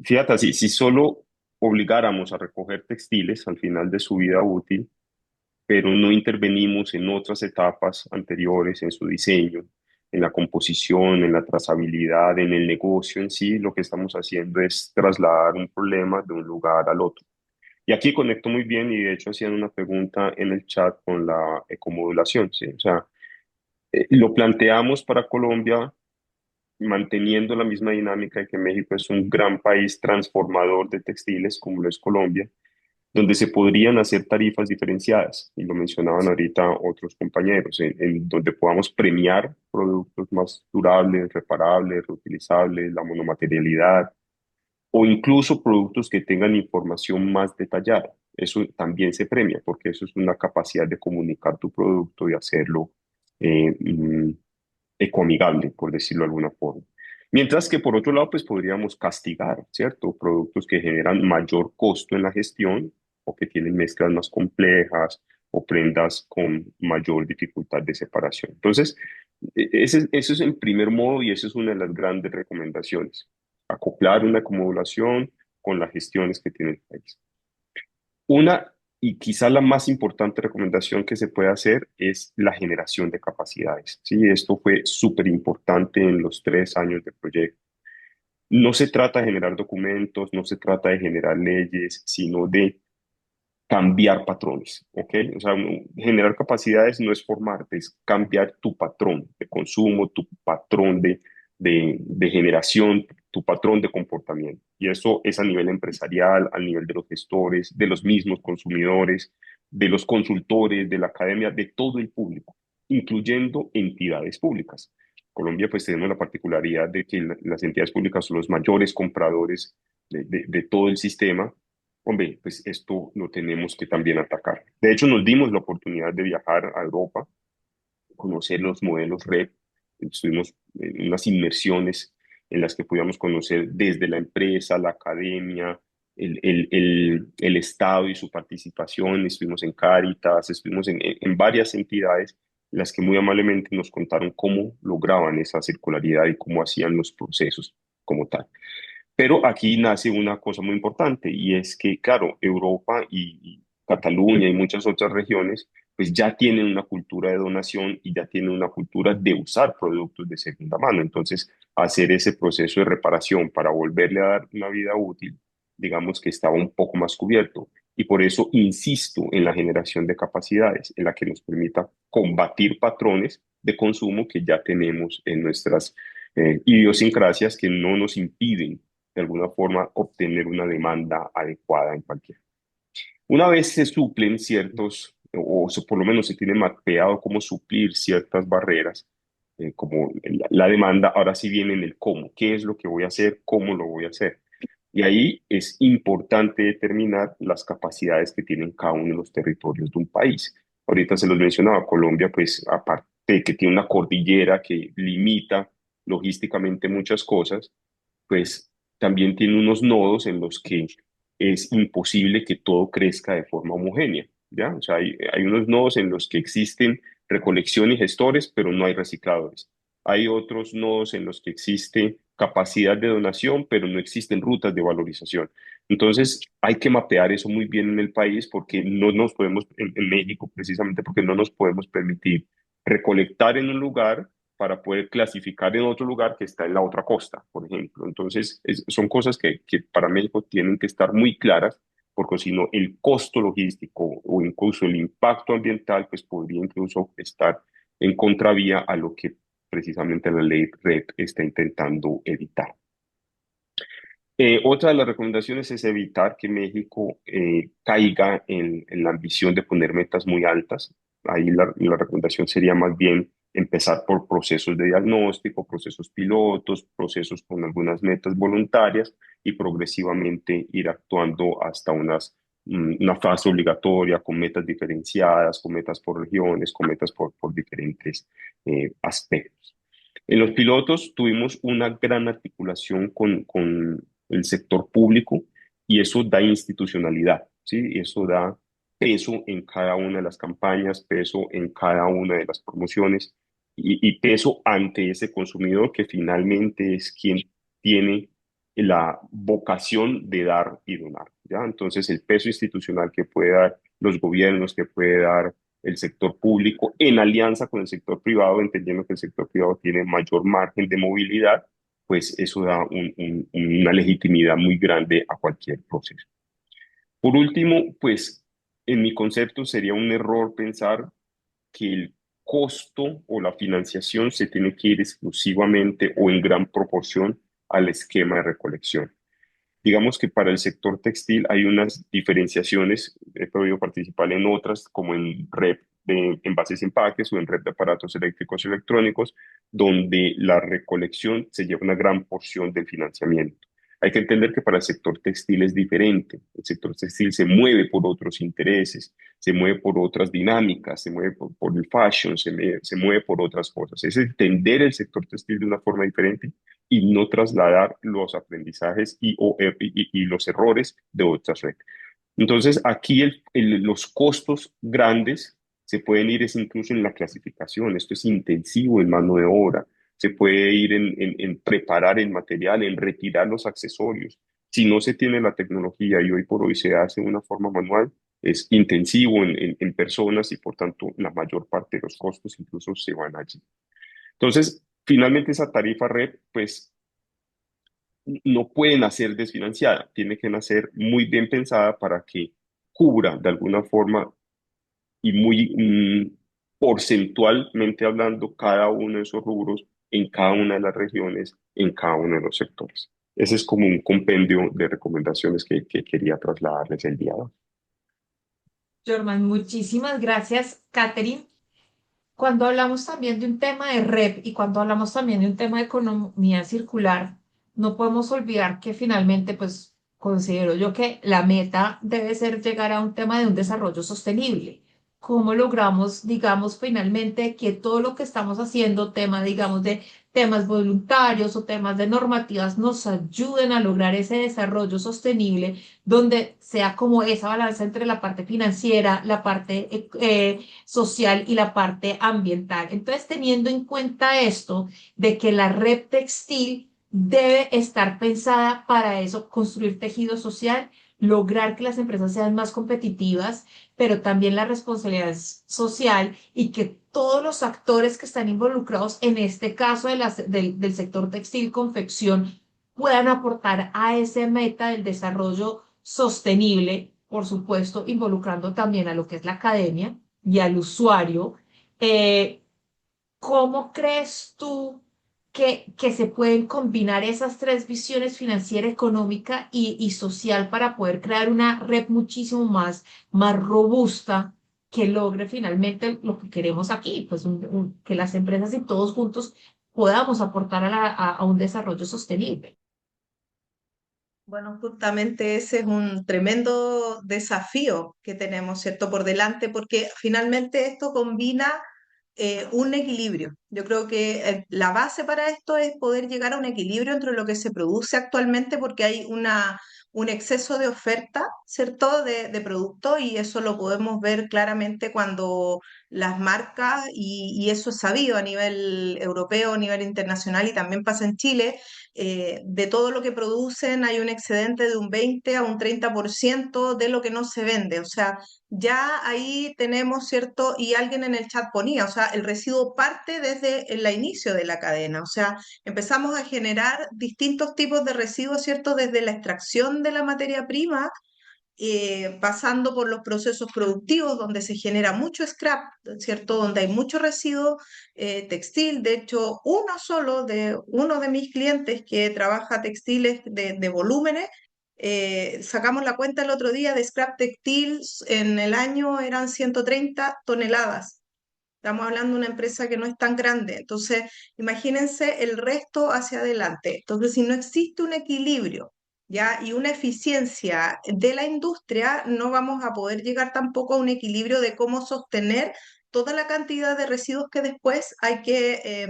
Fíjate, si solo obligáramos a recoger textiles al final de su vida útil, pero no intervenimos en otras etapas anteriores, en su diseño, en la composición, en la trazabilidad, en el negocio en sí, lo que estamos haciendo es trasladar un problema de un lugar al otro. Y aquí conecto muy bien y de hecho hacían una pregunta en el chat con la ecomodulación, ¿sí? O sea, lo planteamos para Colombia manteniendo la misma dinámica de que México es un gran país transformador de textiles como lo es Colombia, donde se podrían hacer tarifas diferenciadas, y lo mencionaban ahorita otros compañeros, en donde podamos premiar productos más durables, reparables, reutilizables, la monomaterialidad, o incluso productos que tengan información más detallada. Eso también se premia porque eso es una capacidad de comunicar tu producto y hacerlo eh, mm, ecoamigable, por decirlo de alguna forma. Mientras que por otro lado, pues podríamos castigar, ¿cierto? Productos que generan mayor costo en la gestión o que tienen mezclas más complejas o prendas con mayor dificultad de separación. Entonces, ese es el primer modo y esa es una de las grandes recomendaciones. Acoplar una acumulación con las gestiones que tiene el país. Una y quizá la más importante recomendación que se puede hacer es la generación de capacidades. Sí, esto fue súper importante en los 3 años de proyecto. No se trata de generar documentos, no se trata de generar leyes, sino de cambiar patrones, ¿ok? O sea, generar capacidades no es formarte, es cambiar tu patrón de consumo, tu patrón de generación, tu patrón de comportamiento. Y eso es a nivel empresarial, a nivel de los gestores, de los mismos consumidores, de los consultores, de la academia, de todo el público, incluyendo entidades públicas. Colombia, pues tenemos la particularidad de que las entidades públicas son los mayores compradores de todo el sistema. Hombre, pues esto lo tenemos que también atacar. De hecho, nos dimos la oportunidad de viajar a Europa, conocer los modelos REP. Estuvimos en unas inmersiones en las que podíamos conocer desde la empresa, la academia, el Estado y su participación. Estuvimos en Cáritas, estuvimos en varias entidades en las que muy amablemente nos contaron cómo lograban esa circularidad y cómo hacían los procesos como tal. Pero aquí nace una cosa muy importante y es que, claro, Europa y Cataluña y muchas otras regiones, pues ya tienen una cultura de donación y ya tienen una cultura de usar productos de segunda mano. Entonces, hacer ese proceso de reparación para volverle a dar una vida útil, digamos que estaba un poco más cubierto. Y por eso insisto en la generación de capacidades, en la que nos permita combatir patrones de consumo que ya tenemos en nuestras idiosincrasias que no nos impiden de alguna forma obtener una demanda adecuada en cualquier. Una vez se suplen ciertos, por lo menos se tiene mapeado cómo suplir ciertas barreras, como la demanda, ahora sí viene en el cómo, qué es lo que voy a hacer, cómo lo voy a hacer. Y ahí es importante determinar las capacidades que tienen cada uno de los territorios de un país. Ahorita se los mencionaba, Colombia, pues aparte de que tiene una cordillera que limita logísticamente muchas cosas, pues también tiene unos nodos en los que es imposible que todo crezca de forma homogénea, ¿ya? O sea, hay unos nodos en los que existen recolección y gestores, pero no hay recicladores. Hay otros nodos en los que existe capacidad de donación, pero no existen rutas de valorización. Entonces, hay que mapear eso muy bien en el país porque no nos podemos, en México precisamente, porque no nos podemos permitir recolectar en un lugar para poder clasificar en otro lugar que está en la otra costa, por ejemplo. Entonces, son cosas que para México tienen que estar muy claras, porque si no, el costo logístico o incluso el impacto ambiental, pues podría incluso estar en contravía a lo que precisamente la ley RED está intentando evitar. Otra de las recomendaciones es evitar que México caiga en la ambición de poner metas muy altas. Ahí la recomendación sería más bien empezar por procesos de diagnóstico, procesos pilotos, procesos con algunas metas voluntarias y progresivamente ir actuando hasta una fase obligatoria con metas diferenciadas, con metas por regiones, con metas por diferentes aspectos. En los pilotos tuvimos una gran articulación con el sector público y eso da institucionalidad, ¿sí? Eso da peso en cada una de las campañas, peso en cada una de las promociones y peso ante ese consumidor que finalmente es quien tiene la vocación de dar y donar, ¿ya? Entonces, el peso institucional que puede dar los gobiernos, que puede dar el sector público en alianza con el sector privado, entendiendo que el sector privado tiene mayor margen de movilidad, pues eso da una legitimidad muy grande a cualquier proceso. Por último, pues en mi concepto sería un error pensar que el costo o la financiación se tiene que ir exclusivamente o en gran proporción al esquema de recolección. Digamos que para el sector textil hay unas diferenciaciones, he podido participar en otras, como en REP de envases y empaques o en REP de aparatos eléctricos y electrónicos, donde la recolección se lleva una gran porción del financiamiento. Hay que entender que para el sector textil es diferente. El sector textil se mueve por otros intereses, se mueve por otras dinámicas, se mueve por el fashion, se mueve por otras cosas. Es entender el sector textil de una forma diferente y no trasladar los aprendizajes y los errores de otras redes. Entonces, aquí los costos grandes se pueden ir es incluso en la clasificación. Esto es intensivo en mano de obra. Se puede ir en preparar el material, en retirar los accesorios. Si no se tiene la tecnología y hoy por hoy se hace de una forma manual, es intensivo en personas y por tanto la mayor parte de los costos incluso se van allí. Entonces, finalmente esa tarifa red, pues no puede nacer desfinanciada, tiene que nacer muy bien pensada para que cubra de alguna forma y muy porcentualmente hablando cada uno de esos rubros en cada una de las regiones, en cada uno de los sectores. Ese es como un compendio de recomendaciones que quería trasladarles el día de hoy. Jorman, muchísimas gracias, Catherine. Cuando hablamos también de un tema de REP y cuando hablamos también de un tema de economía circular, no podemos olvidar que finalmente, pues considero yo que la meta debe ser llegar a un tema de un desarrollo sostenible. ¿Cómo logramos, digamos, finalmente que todo lo que estamos haciendo, tema, digamos, de temas voluntarios o temas de normativas, nos ayuden a lograr ese desarrollo sostenible donde sea como esa balanza entre la parte financiera, la parte social y la parte ambiental? Entonces, teniendo en cuenta esto de que la red textil debe estar pensada para eso, construir tejido social, lograr que las empresas sean más competitivas, pero también la responsabilidad social y que todos los actores que están involucrados en este caso del sector textil confección puedan aportar a ese meta del desarrollo sostenible, por supuesto, involucrando también a lo que es la academia y al usuario. Eh, ¿Cómo crees tú que se pueden combinar esas tres visiones financiera, económica y social para poder crear una red muchísimo más robusta que logre finalmente lo que queremos aquí? Pues que las empresas y todos juntos podamos aportar a un desarrollo sostenible. Bueno, justamente ese es un tremendo desafío que tenemos, ¿cierto?, por delante, porque finalmente esto combina un equilibrio. Yo creo que la base para esto es poder llegar a un equilibrio entre lo que se produce actualmente, porque hay un exceso de oferta, ¿cierto?, de producto, y eso lo podemos ver claramente cuando las marcas, y eso es sabido a nivel europeo, a nivel internacional, y también pasa en Chile, de todo lo que producen hay un excedente de un 20 a un 30% de lo que no se vende. O sea, ya ahí tenemos, ¿cierto? Y alguien en el chat ponía, o sea, el residuo parte desde el inicio de la cadena. O sea, empezamos a generar distintos tipos de residuos, ¿cierto? Desde la extracción de la materia prima, pasando por los procesos productivos donde se genera mucho scrap, ¿cierto? Donde hay mucho residuo textil. De hecho, uno de mis clientes que trabaja textiles de volúmenes, sacamos la cuenta el otro día de scrap textil, en el año eran 130 toneladas. Estamos hablando de una empresa que no es tan grande. Entonces, imagínense el resto hacia adelante. Entonces, si no existe un equilibrio, ¿ya? Y una eficiencia de la industria, no vamos a poder llegar tampoco a un equilibrio de cómo sostener toda la cantidad de residuos que después hay que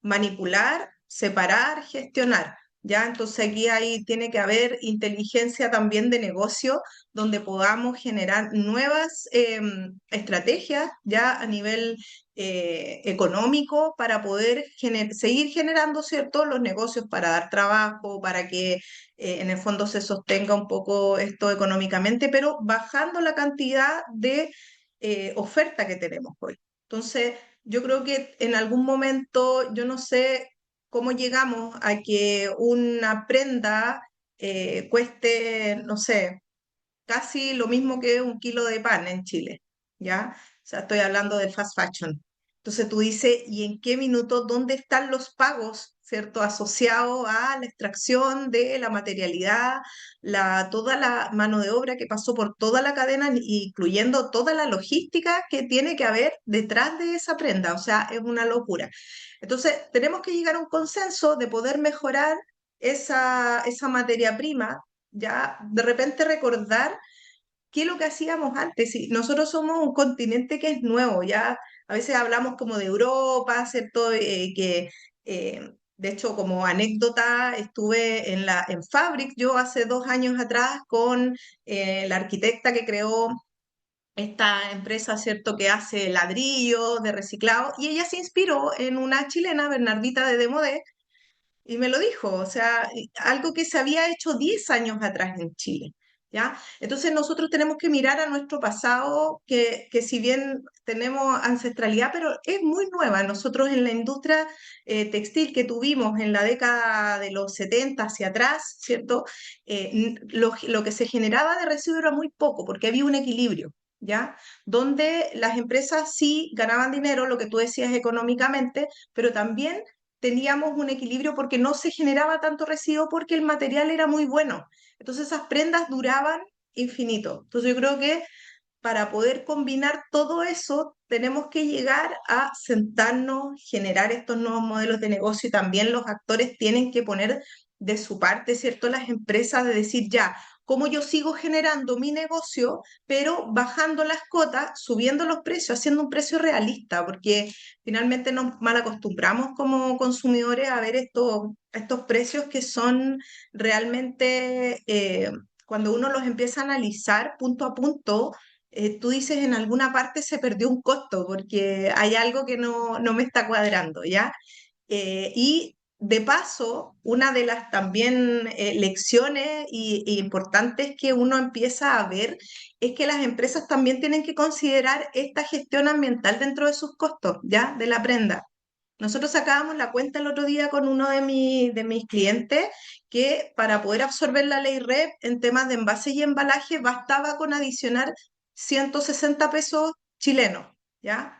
manipular, separar, gestionar. ¿Ya? Entonces aquí tiene que haber inteligencia también de negocio donde podamos generar nuevas estrategias ya a nivel económico para poder seguir generando, ¿cierto?, los negocios para dar trabajo, para que en el fondo se sostenga un poco esto económicamente, pero bajando la cantidad de oferta que tenemos hoy. Entonces, yo creo que en algún momento, yo no sé cómo llegamos a que una prenda cueste, no sé, casi lo mismo que un kilo de pan en Chile, ¿ya? O sea, estoy hablando del fast fashion. Entonces tú dices, ¿y en qué minuto, dónde están los pagos, ¿cierto? Asociados a la extracción de la materialidad, toda la mano de obra que pasó por toda la cadena, incluyendo toda la logística que tiene que haber detrás de esa prenda. O sea, es una locura. Entonces, tenemos que llegar a un consenso de poder mejorar esa materia prima, ya de repente recordar qué es lo que hacíamos antes. Si nosotros somos un continente que es nuevo, ya a veces hablamos como de Europa, ¿cierto? De hecho, como anécdota, estuve en Fabric yo hace 2 años atrás con la arquitecta que creó esta empresa, ¿cierto?, que hace ladrillos de reciclado, y ella se inspiró en una chilena, Bernardita de Demodé, y me lo dijo, o sea, algo que se había hecho 10 años atrás en Chile, ¿ya? Entonces nosotros tenemos que mirar a nuestro pasado, que si bien tenemos ancestralidad, pero es muy nueva. Nosotros en la industria textil que tuvimos en la década de los 70 hacia atrás, ¿cierto? Lo que se generaba de residuo era muy poco, porque había un equilibrio. ¿Ya? Donde las empresas sí ganaban dinero, lo que tú decías económicamente, pero también teníamos un equilibrio porque no se generaba tanto residuo porque el material era muy bueno. Entonces esas prendas duraban infinito. Entonces yo creo que para poder combinar todo eso tenemos que llegar a sentarnos, generar estos nuevos modelos de negocio, y también los actores tienen que poner de su parte, ¿cierto? Las empresas de decir ya, cómo yo sigo generando mi negocio, pero bajando las cotas, subiendo los precios, haciendo un precio realista, porque finalmente nos mal acostumbramos como consumidores a ver estos precios que son realmente, cuando uno los empieza a analizar punto a punto, tú dices en alguna parte se perdió un costo porque hay algo que no me está cuadrando, ¿ya? Y de paso, una de las también lecciones y importantes que uno empieza a ver es que las empresas también tienen que considerar esta gestión ambiental dentro de sus costos, ¿ya? De la prenda. Nosotros sacábamos la cuenta el otro día con uno de mis clientes que para poder absorber la ley REP en temas de envase y embalaje bastaba con adicionar 160 pesos chilenos, ¿ya?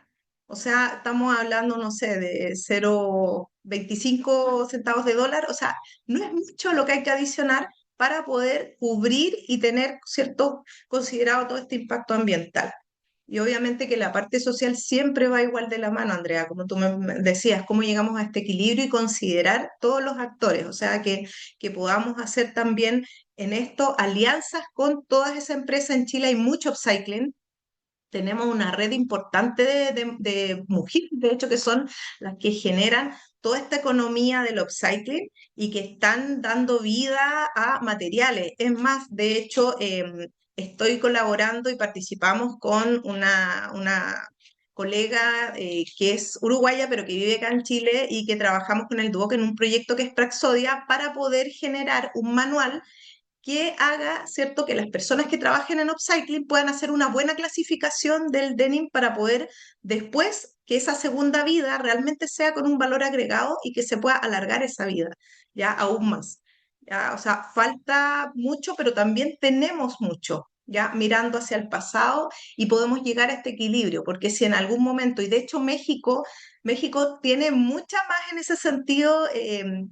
O sea, estamos hablando, no sé, de 0,25 centavos de dólar. O sea, no es mucho lo que hay que adicionar para poder cubrir y tener, ¿cierto?, considerado todo este impacto ambiental. Y obviamente que la parte social siempre va igual de la mano, Andrea, como tú me decías, cómo llegamos a este equilibrio y considerar todos los actores, o sea, que podamos hacer también en esto alianzas con todas esas empresas. En Chile hay mucho upcycling, tenemos una red importante de mujeres, de hecho, que son las que generan toda esta economía del upcycling y que están dando vida a materiales. Es más, de hecho, estoy colaborando y participamos con una colega que es uruguaya, pero que vive acá en Chile, y que trabajamos con el Duoc en un proyecto que es Praxodia para poder generar un manual que haga, ¿cierto?, que las personas que trabajen en upcycling puedan hacer una buena clasificación del denim para poder después que esa segunda vida realmente sea con un valor agregado y que se pueda alargar esa vida, ya aún más. ¿Ya? O sea, falta mucho, pero también tenemos mucho, ya mirando hacia el pasado, y podemos llegar a este equilibrio, porque si en algún momento, y de hecho México tiene mucha más en ese sentido,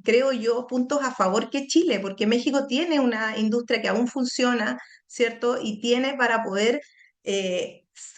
creo yo, puntos a favor que Chile, porque México tiene una industria que aún funciona, ¿cierto? Y tiene para poder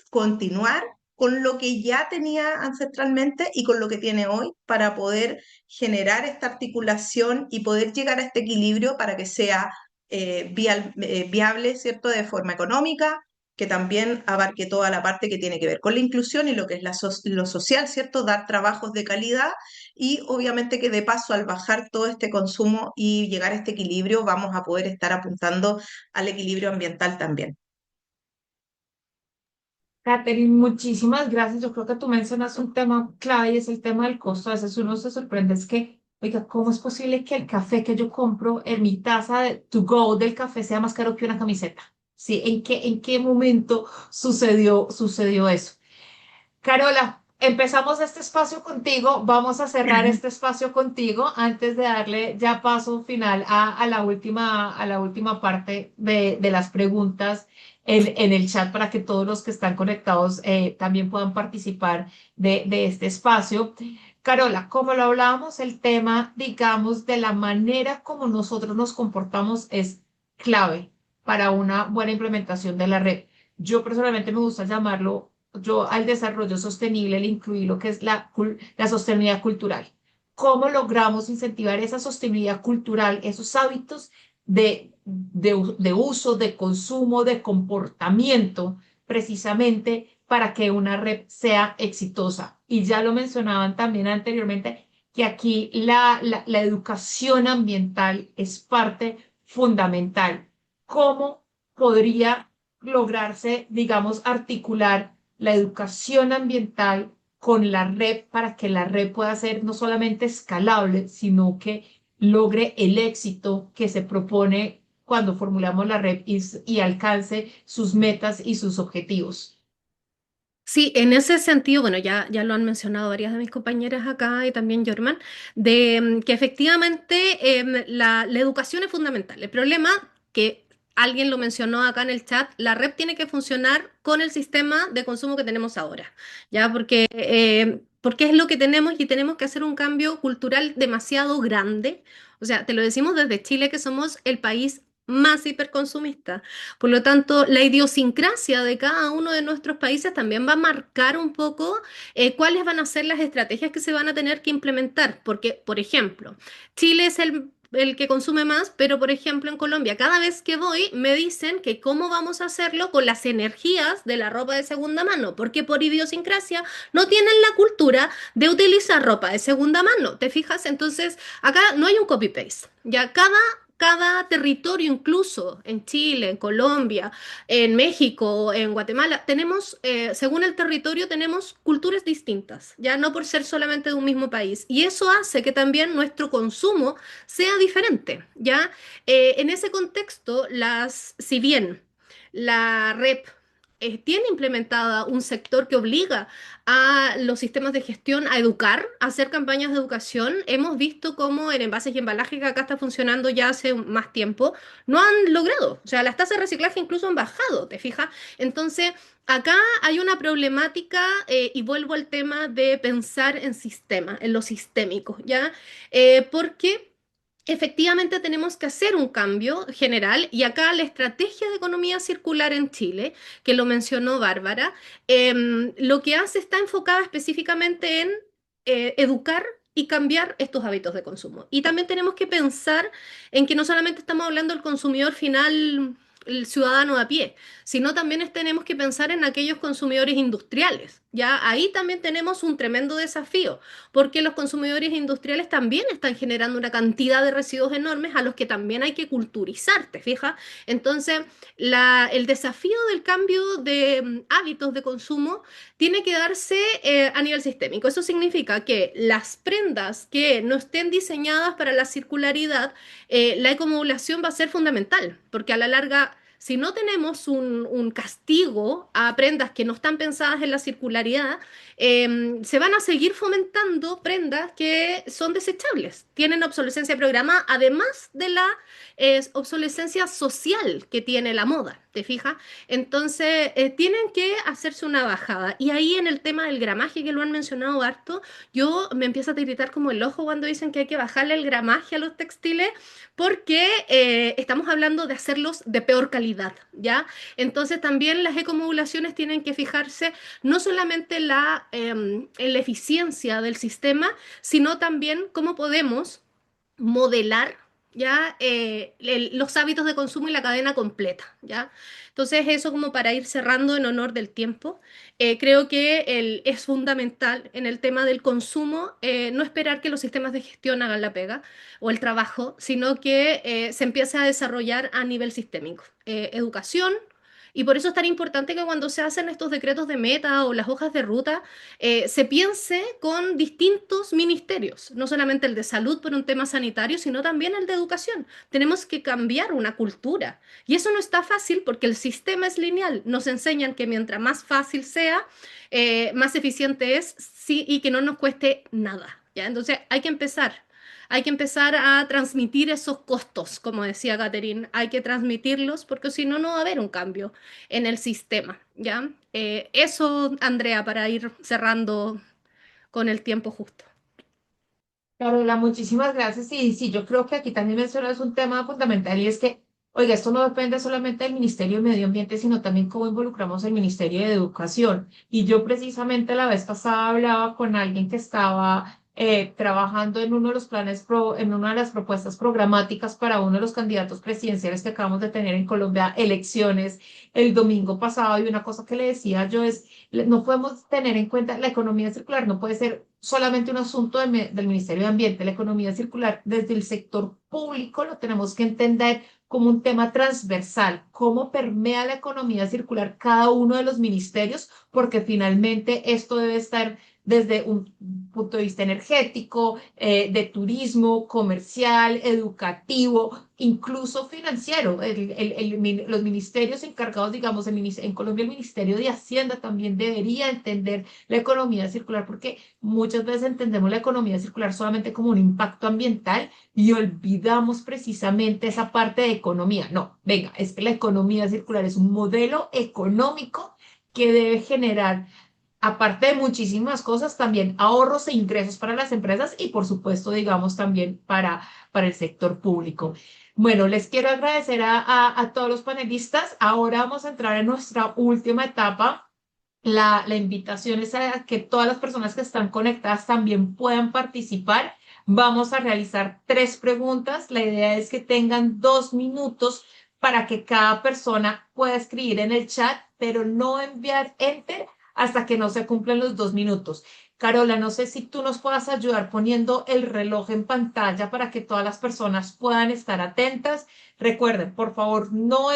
continuar con lo que ya tenía ancestralmente y con lo que tiene hoy, para poder generar esta articulación y poder llegar a este equilibrio para que sea viable, ¿cierto?, de forma económica, que también abarque toda la parte que tiene que ver con la inclusión y lo que es lo social, ¿cierto? Dar trabajos de calidad, y obviamente que de paso, al bajar todo este consumo y llegar a este equilibrio, vamos a poder estar apuntando al equilibrio ambiental también. Catherine, muchísimas gracias. Yo creo que tú mencionas un tema clave y es el tema del costo. A veces uno se sorprende, es que, oiga, ¿cómo es posible que el café que yo compro en mi taza de to go del café sea más caro que una camiseta? ¿Sí? En qué momento sucedió eso? Carola, empezamos este espacio contigo, vamos a cerrar este espacio contigo antes de darle ya paso final a la última parte de las preguntas en el chat, para que todos los que están conectados también puedan participar de este espacio. Carola, como lo hablábamos, el tema, digamos, de la manera como nosotros nos comportamos es clave para una buena implementación de la red. Yo personalmente me gusta llamarlo, yo al desarrollo sostenible le incluí lo que es la sostenibilidad cultural. cómo logramos incentivar esa sostenibilidad cultural, esos hábitos de uso, de consumo, de comportamiento, precisamente para que una red sea exitosa. Y ya lo mencionaban también anteriormente, que aquí la educación ambiental es parte fundamental. ¿Cómo podría lograrse, digamos, articular la educación ambiental con la red para que la red pueda ser no solamente escalable, sino que logre el éxito que se propone cuando formulamos la red y alcance sus metas y sus objetivos? Sí, en ese sentido, bueno, ya lo han mencionado varias de mis compañeras acá y también Jorman, de que efectivamente la educación es fundamental. El problema que alguien lo mencionó acá en el chat, la red tiene que funcionar con el sistema de consumo que tenemos ahora, ¿ya? Porque es lo que tenemos y tenemos que hacer un cambio cultural demasiado grande. O sea, te lo decimos desde Chile que somos el país más hiperconsumista. Por lo tanto, la idiosincrasia de cada uno de nuestros países también va a marcar un poco cuáles van a ser las estrategias que se van a tener que implementar. Porque, por ejemplo, Chile es el que consume más, pero por ejemplo en Colombia, cada vez que voy me dicen que cómo vamos a hacerlo con las energías de la ropa de segunda mano, porque por idiosincrasia no tienen la cultura de utilizar ropa de segunda mano. ¿Te fijas? Entonces, acá no hay un copy-paste. Ya cada territorio, incluso en Chile, en Colombia, en México, en Guatemala, tenemos, según el territorio, tenemos culturas distintas, ya no por ser solamente de un mismo país. Y eso hace que también nuestro consumo sea diferente, ¿ya? En ese contexto, si bien la REP tiene implementada un sector que obliga a los sistemas de gestión a educar, a hacer campañas de educación. Hemos visto cómo en envases y embalajes, que acá está funcionando ya hace más tiempo, no han logrado. O sea, las tasas de reciclaje incluso han bajado, ¿te fijas? Entonces, acá hay una problemática y vuelvo al tema de pensar en sistema, en lo sistémico, ¿ya? Porque efectivamente tenemos que hacer un cambio general y acá la estrategia de economía circular en Chile, que lo mencionó Bárbara, lo que hace está enfocada específicamente en educar y cambiar estos hábitos de consumo. Y también tenemos que pensar en que no solamente estamos hablando del consumidor final, el ciudadano a pie, sino también tenemos que pensar en aquellos consumidores industriales. Ya ahí también tenemos un tremendo desafío, porque los consumidores industriales también están generando una cantidad de residuos enormes a los que también hay que culturizar, ¿te fijas? Entonces, el desafío del cambio de hábitos de consumo tiene que darse a nivel sistémico. Eso significa que las prendas que no estén diseñadas para la circularidad, la ecomodulación va a ser fundamental, porque a la larga, si no tenemos un castigo a prendas que no están pensadas en la circularidad, se van a seguir fomentando prendas que son desechables, tienen obsolescencia programada, además de la obsolescencia social que tiene la moda, ¿te fijas? Entonces, tienen que hacerse una bajada. Y ahí en el tema del gramaje, que lo han mencionado harto, yo me empiezo a tiritar como el ojo cuando dicen que hay que bajarle el gramaje a los textiles, porque estamos hablando de hacerlos de peor calidad, ¿ya? Entonces, también las ecomodulaciones tienen que fijarse no solamente en la eficiencia del sistema, sino también cómo podemos modelar ya los hábitos de consumo y la cadena completa, ¿ya? Entonces, eso como para ir cerrando en honor del tiempo, creo que es fundamental en el tema del consumo no esperar que los sistemas de gestión hagan la pega o el trabajo, sino que se empiece a desarrollar a nivel sistémico. Educación. Y por eso es tan importante que cuando se hacen estos decretos de meta o las hojas de ruta, se piense con distintos ministerios, no solamente el de salud por un tema sanitario, sino también el de educación. Tenemos que cambiar una cultura. Y eso no está fácil porque el sistema es lineal. Nos enseñan que mientras más fácil sea, más eficiente es, sí, y que no nos cueste nada, ¿ya? Entonces hay que empezar a transmitir esos costos, como decía Catherine, hay que transmitirlos porque si no, no va a haber un cambio en el sistema, ¿ya? Eso, Andrea, para ir cerrando con el tiempo justo. Carola, muchísimas gracias. Y sí, yo creo que aquí también mencionas un tema fundamental y es que, oiga, esto no depende solamente del Ministerio de Medio Ambiente, sino también cómo involucramos el Ministerio de Educación. Y yo precisamente la vez pasada hablaba con alguien que estaba trabajando en uno de los en una de las propuestas programáticas para uno de los candidatos presidenciales que acabamos de tener en Colombia, elecciones el domingo pasado, y una cosa que le decía yo es, no podemos tener en cuenta la economía circular, no puede ser solamente un asunto del Ministerio de Ambiente. La economía circular desde el sector público lo tenemos que entender como un tema transversal, cómo permea la economía circular cada uno de los ministerios, porque finalmente esto debe estar desde un punto de vista energético, de turismo, comercial, educativo, incluso financiero. Los ministerios encargados, digamos, en Colombia el Ministerio de Hacienda también debería entender la economía circular, porque muchas veces entendemos la economía circular solamente como un impacto ambiental y olvidamos precisamente esa parte de economía. No, venga, es que la economía circular es un modelo económico que debe generar, aparte de muchísimas cosas, también ahorros e ingresos para las empresas y, por supuesto, digamos, también para el sector público. Bueno, les quiero agradecer a todos los panelistas. Ahora vamos a entrar en nuestra última etapa. La invitación es a que todas las personas que están conectadas también puedan participar. Vamos a realizar 3 preguntas. La idea es que tengan 2 minutos para que cada persona pueda escribir en el chat, pero no enviar enter hasta que no se cumplan los 2 minutos. Carola, no sé si tú nos puedas ayudar poniendo el reloj en pantalla para que todas las personas puedan estar atentas. Recuerden, por favor, no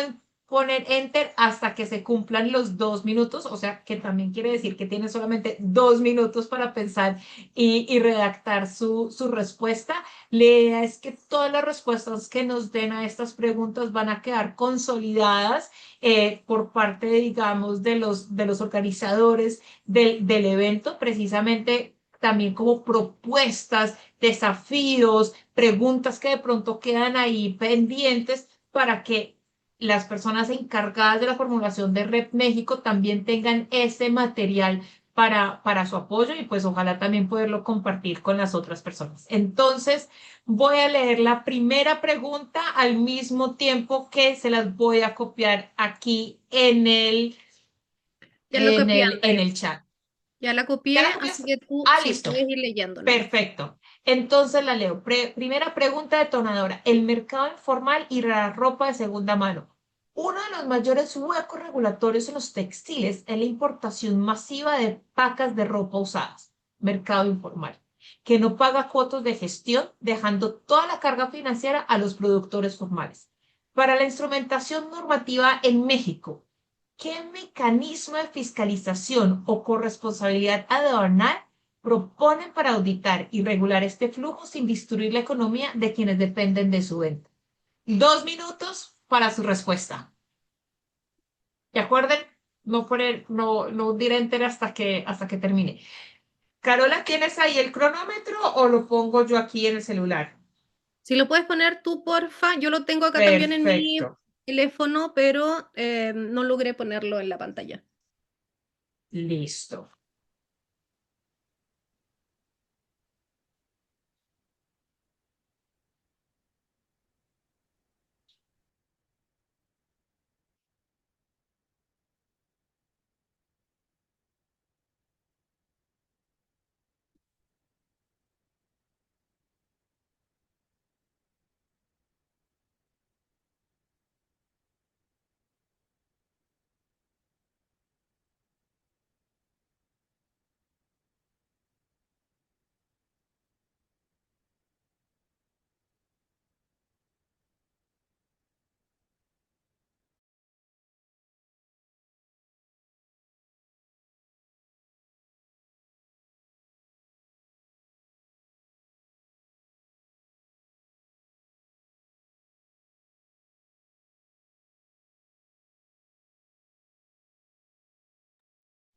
poner enter hasta que se cumplan los 2 minutos, o sea que también quiere decir que tiene solamente 2 minutos para pensar y redactar su respuesta. La idea es que todas las respuestas que nos den a estas preguntas van a quedar consolidadas por parte, digamos, de los organizadores del evento, precisamente también como propuestas, desafíos, preguntas que de pronto quedan ahí pendientes para que las personas encargadas de la formulación de Rep México también tengan ese material para su apoyo y pues ojalá también poderlo compartir con las otras personas. Entonces, voy a leer la primera pregunta al mismo tiempo que se las voy a copiar aquí Ya lo copié, en Andrea. el chat. Ya la ¿Ya copié, la así copiaste? que tú Ah, sí listo. puedes ir leyéndola. Perfecto. Entonces la leo. Primera pregunta detonadora. El mercado informal y la ropa de segunda mano. Uno de los mayores huecos regulatorios en los textiles es la importación masiva de pacas de ropa usadas. Mercado informal, que no paga cuotas de gestión, dejando toda la carga financiera a los productores formales. Para la instrumentación normativa en México, ¿qué mecanismo de fiscalización o corresponsabilidad aduanal proponen para auditar y regular este flujo sin destruir la economía de quienes dependen de su venta? 2 minutos para su respuesta. ¿De acuerdo? No diré entera hasta que termine. Carola, ¿tienes ahí el cronómetro o lo pongo yo aquí en el celular? Si lo puedes poner tú, porfa. Yo lo tengo acá también en mi Perfecto. teléfono, pero no logré ponerlo en la pantalla. Listo.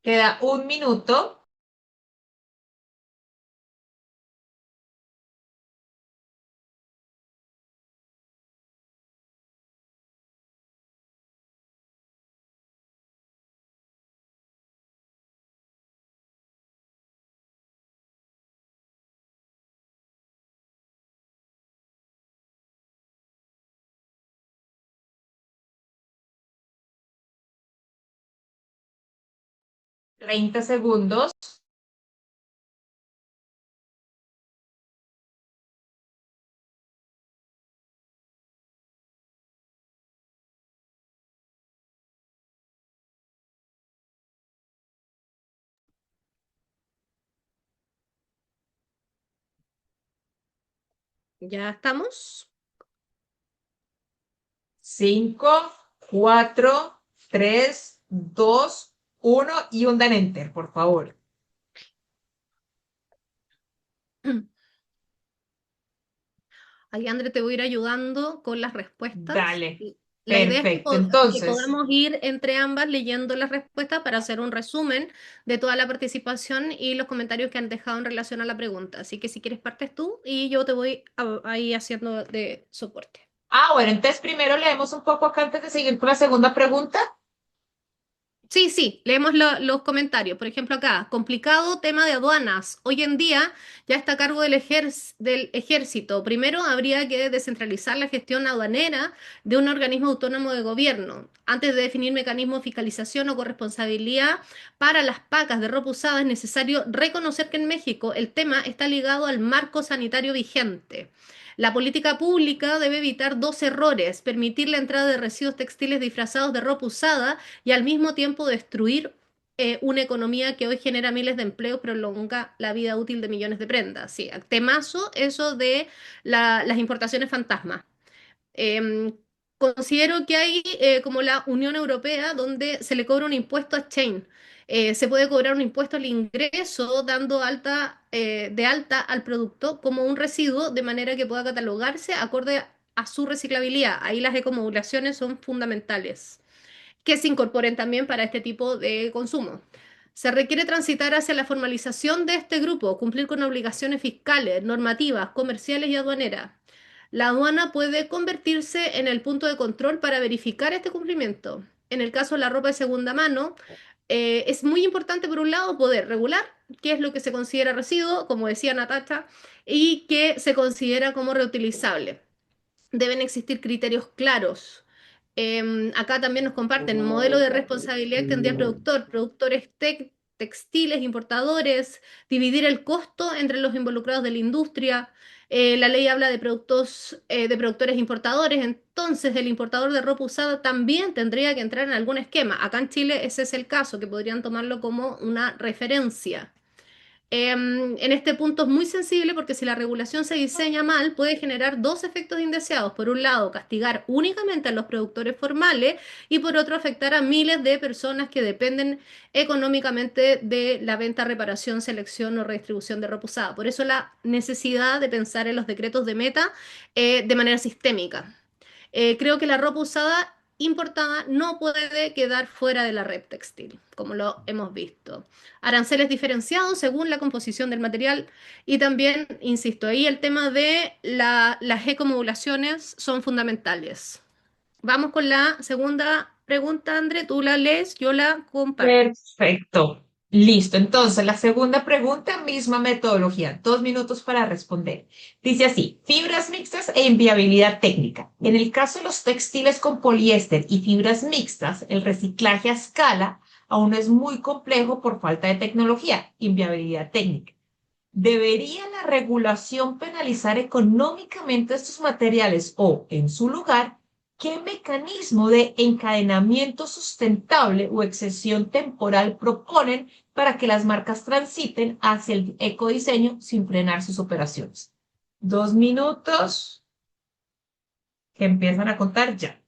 Queda 1 minuto. Treinta segundos. Ya estamos. 5, 4, 3, 2, 1 y hundan enter, por favor. Ahí, André, te voy a ir ayudando con las respuestas. Dale, La idea es que, perfecto. que Entonces, podamos ir entre ambas leyendo las respuestas para hacer un resumen de toda la participación y los comentarios que han dejado en relación a la pregunta. Así que si quieres partes tú y yo te voy ahí haciendo de soporte. bueno, entonces primero leemos un poco acá antes de seguir con la segunda pregunta. Sí, sí, leemos los comentarios. Por ejemplo, acá, complicado tema de aduanas. Hoy en día ya está a cargo del ejército. Primero habría que descentralizar la gestión aduanera de un organismo autónomo de gobierno. Antes de definir mecanismos de fiscalización o corresponsabilidad para las pacas de ropa usada, es necesario reconocer que en México el tema está ligado al marco sanitario vigente. La política pública debe evitar dos errores: permitir la entrada de residuos textiles disfrazados de ropa usada y al mismo tiempo destruir una economía que hoy genera miles de empleos, prolonga la vida útil de millones de prendas. Sí, temazo eso de las importaciones fantasma. Em, Considero que hay como la Unión Europea donde se le cobra un impuesto a Chain. Se puede cobrar un impuesto al ingreso dando de alta al producto como un residuo de manera que pueda catalogarse acorde a su reciclabilidad. Ahí las ecomovulaciones son fundamentales que se incorporen también para este tipo de consumo. Se requiere transitar hacia la formalización de este grupo, cumplir con obligaciones fiscales, normativas, comerciales y aduaneras. La aduana puede convertirse en el punto de control para verificar este cumplimiento. En el caso de la ropa de segunda mano, es muy importante, por un lado, poder regular qué es lo que se considera residuo, como decía Natacha, y qué se considera como reutilizable. Deben existir criterios claros. Acá también nos comparten modelo de responsabilidad que tendría el productor, productores textiles, importadores, dividir el costo entre los involucrados de la industria. La ley habla de de productores importadores, entonces el importador de ropa usada también tendría que entrar en algún esquema. Acá en Chile ese es el caso, que podrían tomarlo como una referencia. En este punto es muy sensible porque si la regulación se diseña mal, puede generar dos efectos indeseados. Por un lado, castigar únicamente a los productores formales y por otro, afectar a miles de personas que dependen económicamente de la venta, reparación, selección o redistribución de ropa usada. Por eso la necesidad de pensar en los decretos de meta de manera sistémica. Creo que la ropa usada importada no puede quedar fuera de la red textil, como lo hemos visto. Aranceles diferenciados según la composición del material y también, insisto, ahí el tema de las ecomodulaciones son fundamentales. Vamos con la segunda pregunta, André, tú la lees, yo la comparto. Perfecto. Listo. Entonces, la segunda pregunta, misma metodología, 2 minutos para responder. Dice así, fibras mixtas e inviabilidad técnica. En el caso de los textiles con poliéster y fibras mixtas, el reciclaje a escala aún es muy complejo por falta de tecnología, inviabilidad técnica. ¿Debería la regulación penalizar económicamente estos materiales o, en su lugar, qué mecanismo de encadenamiento sustentable o excesión temporal proponen para que las marcas transiten hacia el ecodiseño sin frenar sus operaciones? 2 minutos que empiezan a contar ya.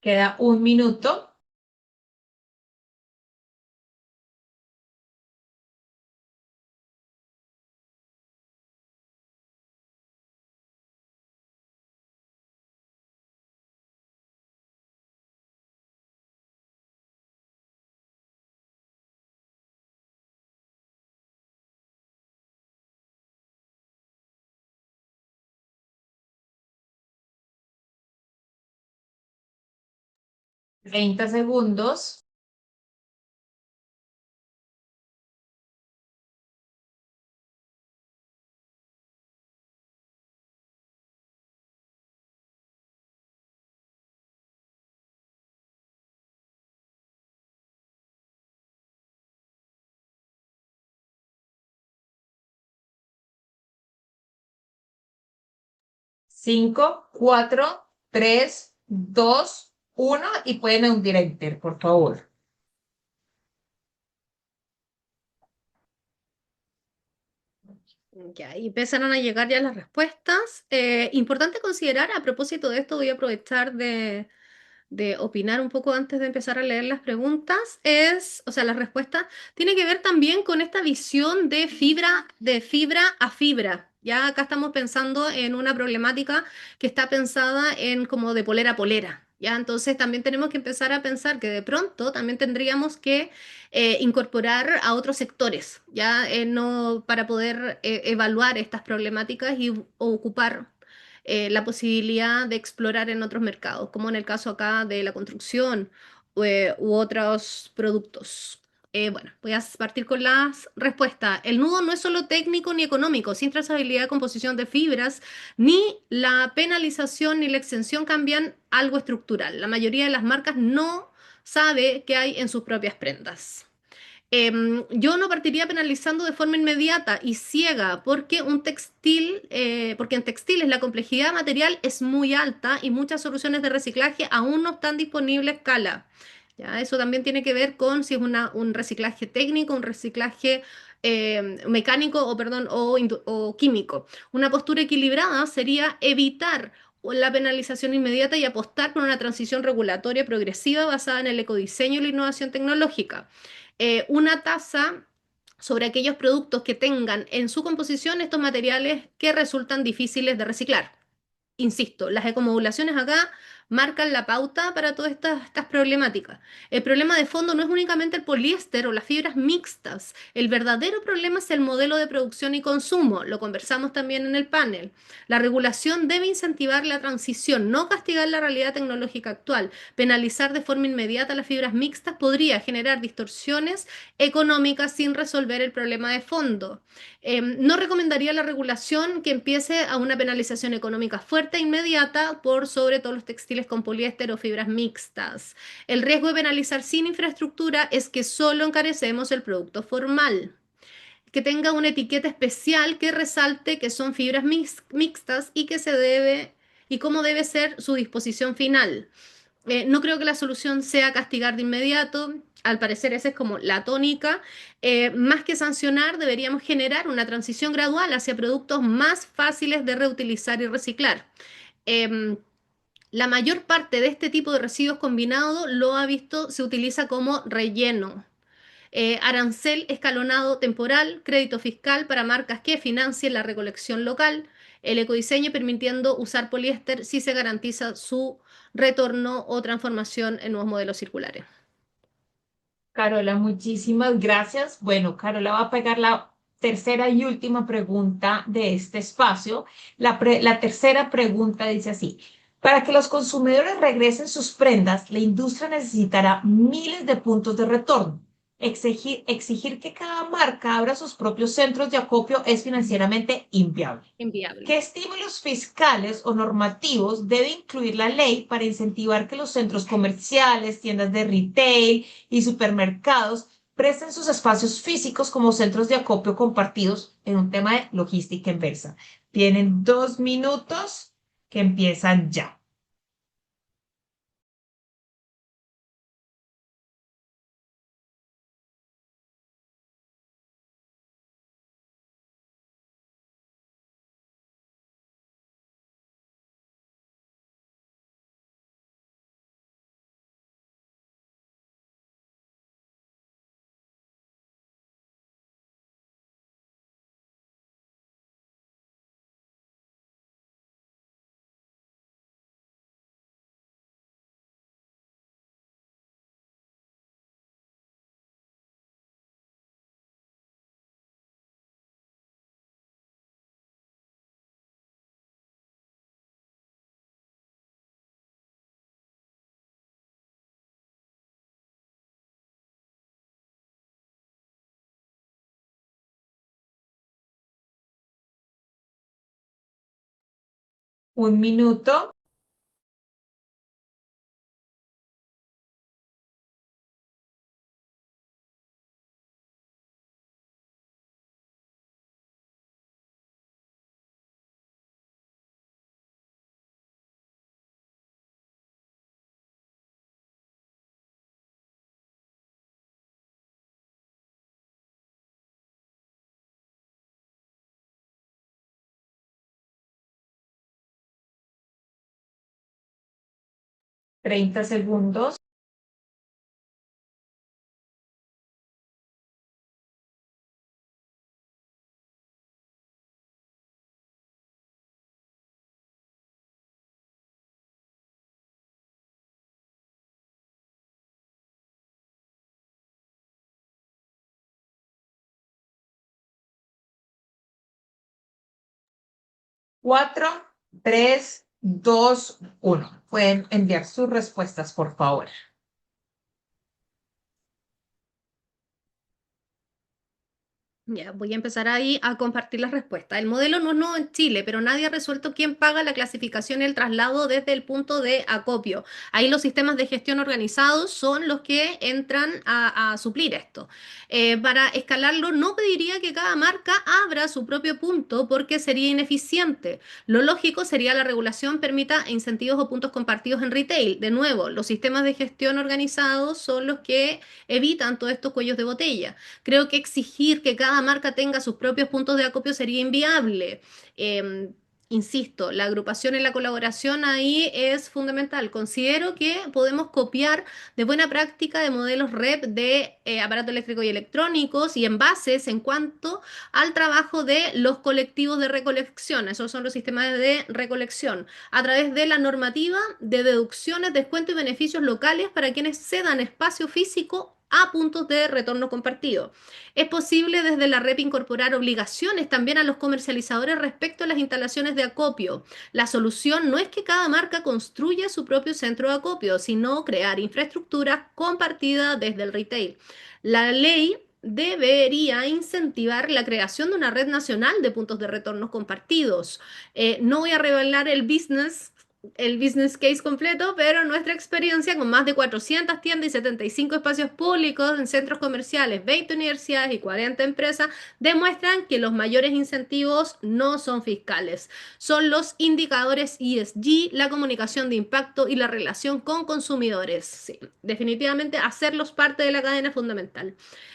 Queda 1 minuto. 30 segundos. 5, 4, 3, 2, 1 y pueden hundir enter, por favor. Ya, y empezaron a llegar ya las respuestas. Importante considerar, a propósito de esto, voy a aprovechar de opinar un poco antes de empezar a leer las preguntas, o sea, las respuestas, tiene que ver también con esta visión de fibra a fibra. Ya acá estamos pensando en una problemática que está pensada en como de polera a polera. Ya, entonces también tenemos que empezar a pensar que de pronto también tendríamos que incorporar a otros sectores, ya no para poder evaluar estas problemáticas y ocupar la posibilidad de explorar en otros mercados, como en el caso acá de la construcción u otros productos. Bueno, voy a partir con las respuestas. El nudo no es solo técnico ni económico, sin trazabilidad de composición de fibras, ni la penalización ni la exención cambian algo estructural. La mayoría de las marcas no sabe qué hay en sus propias prendas. Yo no partiría penalizando de forma inmediata y ciega porque porque en textiles la complejidad material es muy alta y muchas soluciones de reciclaje aún no están disponibles a escala. ¿Ya? Eso también tiene que ver con si es un reciclaje técnico, un reciclaje mecánico o, perdón, o químico. Una postura equilibrada sería evitar la penalización inmediata y apostar por una transición regulatoria progresiva basada en el ecodiseño y la innovación tecnológica. Una tasa sobre aquellos productos que tengan en su composición estos materiales que resultan difíciles de reciclar. Insisto, las ecomodulaciones acá marcan la pauta para todas estas problemáticas. El problema de fondo no es únicamente el poliéster o las fibras mixtas. El verdadero problema es el modelo de producción y consumo. Lo conversamos también en el panel. La regulación debe incentivar la transición, no castigar la realidad tecnológica actual. Penalizar de forma inmediata las fibras mixtas podría generar distorsiones económicas sin resolver el problema de fondo. No recomendaría la regulación que empiece a una penalización económica fuerte e inmediata por sobre todo los textiles con poliéster o fibras mixtas. El riesgo de penalizar sin infraestructura es que solo encarecemos el producto formal. Que tenga una etiqueta especial que resalte que son fibras mixtas y que se debe y cómo debe ser su disposición final. No creo que la solución sea castigar de inmediato. Al parecer esa es como la tónica. Más que sancionar, deberíamos generar una transición gradual hacia productos más fáciles de reutilizar y reciclar. Em, la mayor parte de este tipo de residuos combinados lo ha visto, se utiliza como relleno. Arancel escalonado temporal, crédito fiscal para marcas que financien la recolección local, el ecodiseño permitiendo usar poliéster si se garantiza su retorno o transformación en nuevos modelos circulares. Carola, muchísimas gracias. Bueno, Carola va a pegar la tercera y última pregunta de este espacio. La tercera pregunta dice así: para que los consumidores regresen sus prendas, la industria necesitará miles de puntos de retorno. Exigir que cada marca abra sus propios centros de acopio es financieramente inviable. Inviable. ¿Qué estímulos fiscales o normativos debe incluir la ley para incentivar que los centros comerciales, tiendas de retail y supermercados presten sus espacios físicos como centros de acopio compartidos en un tema de logística inversa? Tienen 2 minutos que empiezan ya. Un minuto. Treinta segundos. Cuatro, tres, dos, uno. Pueden enviar sus respuestas, por favor. Ya, voy a empezar ahí a compartir las respuestas. El modelo no es nuevo en Chile, pero nadie ha resuelto quién paga la clasificación y el traslado desde el punto de acopio. Ahí los sistemas de gestión organizados son los que entran a suplir esto. Para escalarlo, no pediría que cada marca abra su propio punto porque sería ineficiente. Lo lógico sería la regulación permita incentivos o puntos compartidos en retail. De nuevo, los sistemas de gestión organizados son los que evitan todos estos cuellos de botella. Creo que exigir que cada marca tenga sus propios puntos de acopio sería inviable. Eh, Insisto, la agrupación y la colaboración ahí es fundamental. Considero que podemos copiar de buena práctica de modelos REP de aparatos eléctricos y electrónicos y envases en cuanto al trabajo de los colectivos de recolección. Esos son los sistemas de recolección. A través de la normativa de deducciones, descuentos y beneficios locales para quienes cedan espacio físico a puntos de retorno compartido. Es posible desde la REP incorporar obligaciones también a los comercializadores respecto a las instalaciones de acopio. La solución no es que cada marca construya su propio centro de acopio, sino crear infraestructura compartida desde el retail. La ley debería incentivar la creación de una red nacional de puntos de retorno compartidos. No voy a revelar el business case completo, pero nuestra experiencia con más de 400 tiendas y 75 espacios públicos en centros comerciales, 20 universidades y 40 empresas demuestran que los mayores incentivos no son fiscales, son los indicadores ESG, la comunicación de impacto y la relación con consumidores. Sí, definitivamente hacerlos parte de la cadena es fundamental.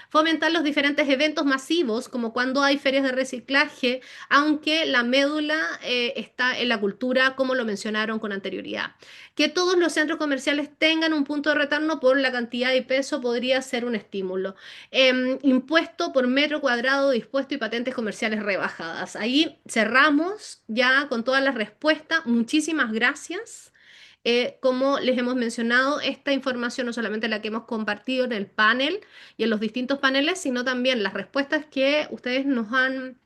Fomentar los diferentes eventos masivos, como cuando hay ferias de reciclaje, aunque la médula está en la cultura, como lo mencionaron con anterioridad. Que todos los centros comerciales tengan un punto de retorno por la cantidad y peso podría ser un estímulo. Impuesto por metro cuadrado dispuesto y patentes comerciales rebajadas. Ahí cerramos ya con todas las respuestas. Muchísimas gracias. Como les hemos mencionado, esta información no solamente la que hemos compartido en el panel y en los distintos paneles, sino también las respuestas que ustedes nos han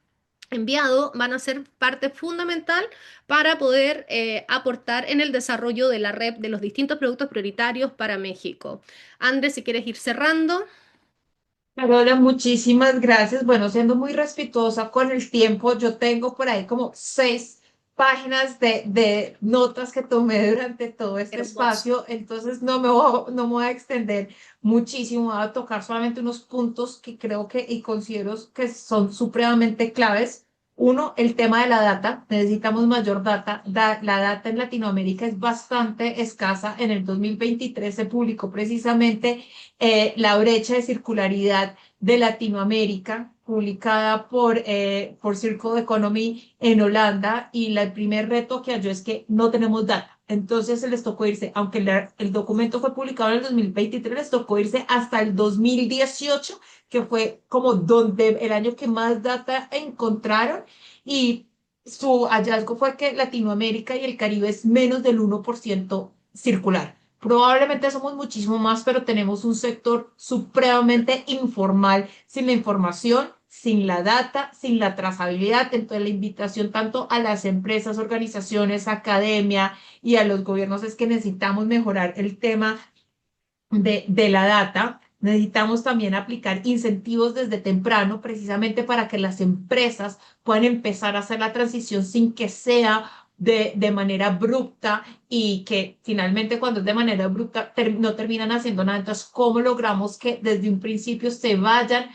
enviado van a ser parte fundamental para poder aportar en el desarrollo de la red de los distintos productos prioritarios para México. Andrés, si quieres ir cerrando. Carola, muchísimas gracias. Bueno, siendo muy respetuosa con el tiempo, yo tengo por ahí como 6 páginas de notas que tomé durante todo este Hermoso. espacio, entonces no me voy a extender muchísimo, voy a tocar solamente unos puntos que creo que y considero que son supremamente claves. Uno, el tema de la data. Necesitamos mayor data. La data en Latinoamérica es bastante escasa. En el 2023 se publicó precisamente la brecha de circularidad de Latinoamérica, publicada por Circle Economy en Holanda, y el primer reto que halló es que no tenemos data. Entonces se les tocó irse, aunque el documento fue publicado en el 2023, les tocó irse hasta el 2018, que fue como donde el año que más data encontraron, y su hallazgo fue que Latinoamérica y el Caribe es menos del 1% circular. Probablemente somos muchísimo más, pero tenemos un sector supremamente informal, sin la información, sin la data, sin la trazabilidad. Entonces, la invitación tanto a las empresas, organizaciones, academia y a los gobiernos es que necesitamos mejorar el tema de la data. Necesitamos también aplicar incentivos desde temprano, precisamente para que las empresas puedan empezar a hacer la transición sin que sea de manera abrupta y que finalmente cuando es de manera abrupta no terminan haciendo nada. Entonces, ¿cómo logramos que desde un principio se vayan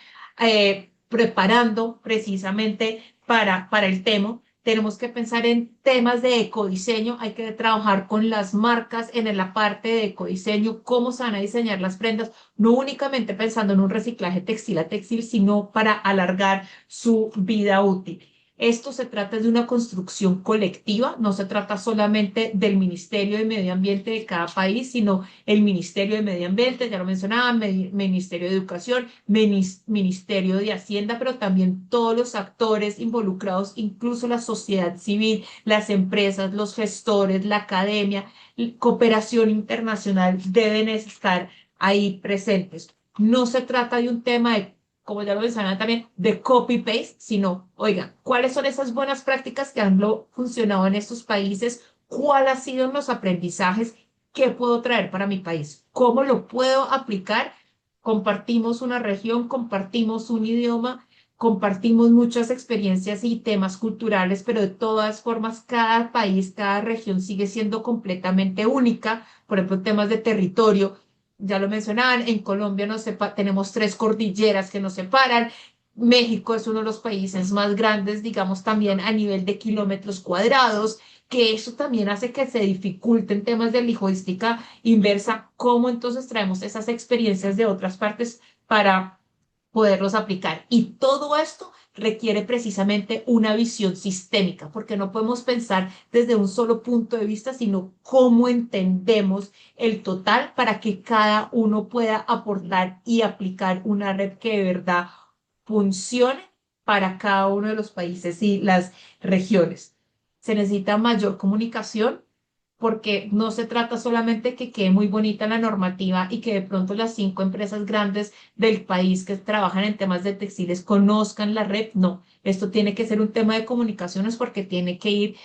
preparando precisamente para el tema? Tenemos que pensar en temas de ecodiseño, hay que trabajar con las marcas en la parte de ecodiseño, cómo se van a diseñar las prendas, no únicamente pensando en un reciclaje textil a textil, sino para alargar su vida útil. Esto se trata de una construcción colectiva, no se trata solamente del Ministerio de Medio Ambiente de cada país, sino el Ministerio de Medio Ambiente, ya lo mencionaba, Ministerio de Educación, Ministerio de Hacienda, pero también todos los actores involucrados, incluso la sociedad civil, las empresas, los gestores, la academia, cooperación internacional deben estar ahí presentes. No se trata de un tema de, como ya lo mencionaba también, de copy-paste, sino, oigan, ¿cuáles son esas buenas prácticas que han funcionado en estos países? ¿Cuáles han sido los aprendizajes? ¿Qué puedo traer para mi país? ¿Cómo lo puedo aplicar? Compartimos una región, compartimos un idioma, compartimos muchas experiencias y temas culturales, pero de todas formas, cada país, cada región sigue siendo completamente única. Por ejemplo, temas de territorio, ya lo mencionaban, en Colombia tenemos 3 cordilleras que nos separan. México es uno de los países más grandes, digamos, también a nivel de kilómetros cuadrados, que eso también hace que se dificulten temas de logística inversa. ¿Cómo entonces traemos esas experiencias de otras partes para poderlos aplicar? Y todo esto requiere precisamente una visión sistémica, porque no podemos pensar desde un solo punto de vista, sino cómo entendemos el total para que cada uno pueda aportar y aplicar una red que de verdad funcione para cada uno de los países y las regiones. Se necesita mayor comunicación porque no se trata solamente que quede muy bonita la normativa y que de pronto las 5 empresas grandes del país que trabajan en temas de textiles conozcan la red. No, esto tiene que ser un tema de comunicaciones porque tiene que ir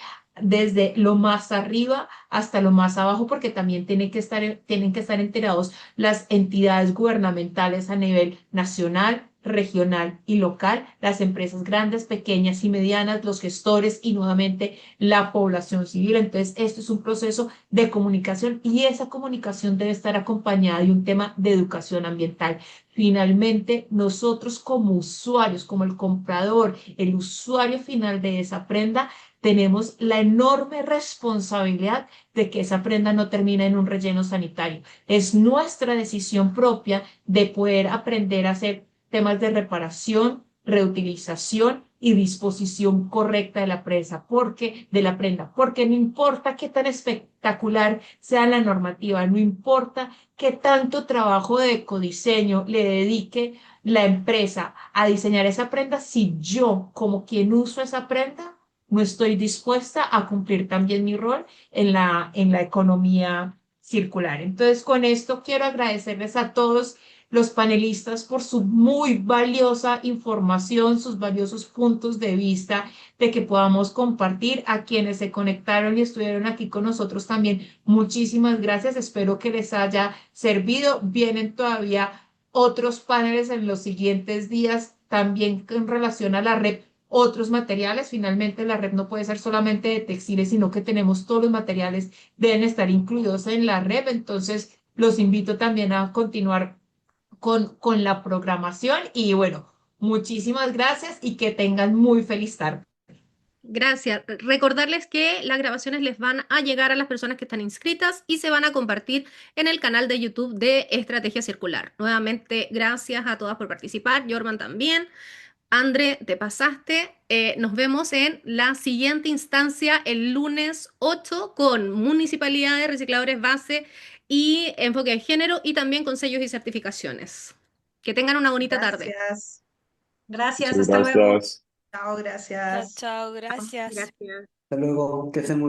desde lo más arriba hasta lo más abajo, porque también tienen que estar enterados las entidades gubernamentales a nivel nacional, regional y local, las empresas grandes, pequeñas y medianas, los gestores y nuevamente la población civil. Entonces, esto es un proceso de comunicación y esa comunicación debe estar acompañada de un tema de educación ambiental. Finalmente, nosotros como usuarios, como el comprador, el usuario final de esa prenda, tenemos la enorme responsabilidad de que esa prenda no termine en un relleno sanitario. Es nuestra decisión propia de poder aprender a hacer temas de reparación, reutilización y disposición correcta de la prenda, porque no importa qué tan espectacular sea la normativa, no importa qué tanto trabajo de ecodiseño le dedique la empresa a diseñar esa prenda, si yo, como quien uso esa prenda, no estoy dispuesta a cumplir también mi rol en la economía circular. Entonces, con esto quiero agradecerles a todos los panelistas por su muy valiosa información, sus valiosos puntos de vista de que podamos compartir. A quienes se conectaron y estuvieron aquí con nosotros también, muchísimas gracias. Espero que les haya servido. Vienen todavía otros paneles en los siguientes días, también en relación a la red, otros materiales. Finalmente, la red no puede ser solamente de textiles, sino que tenemos todos los materiales, deben estar incluidos en la red. Entonces, los invito también a continuar con la programación y bueno, muchísimas gracias y que tengan muy feliz tarde. Gracias. Recordarles que las grabaciones les van a llegar a las personas que están inscritas y se van a compartir en el canal de YouTube de Estrategia Circular. Nuevamente, gracias a todas por participar. Jorman también. André, te pasaste. Nos vemos en la siguiente instancia el lunes 8 con municipalidades, recicladores base y enfoque de género y también con sellos y certificaciones. Que tengan una bonita tarde. Gracias. Gracias, Muchas hasta luego. gracias. Chao, Chao, gracias. chao, gracias. Gracias. Hasta luego, que estén muy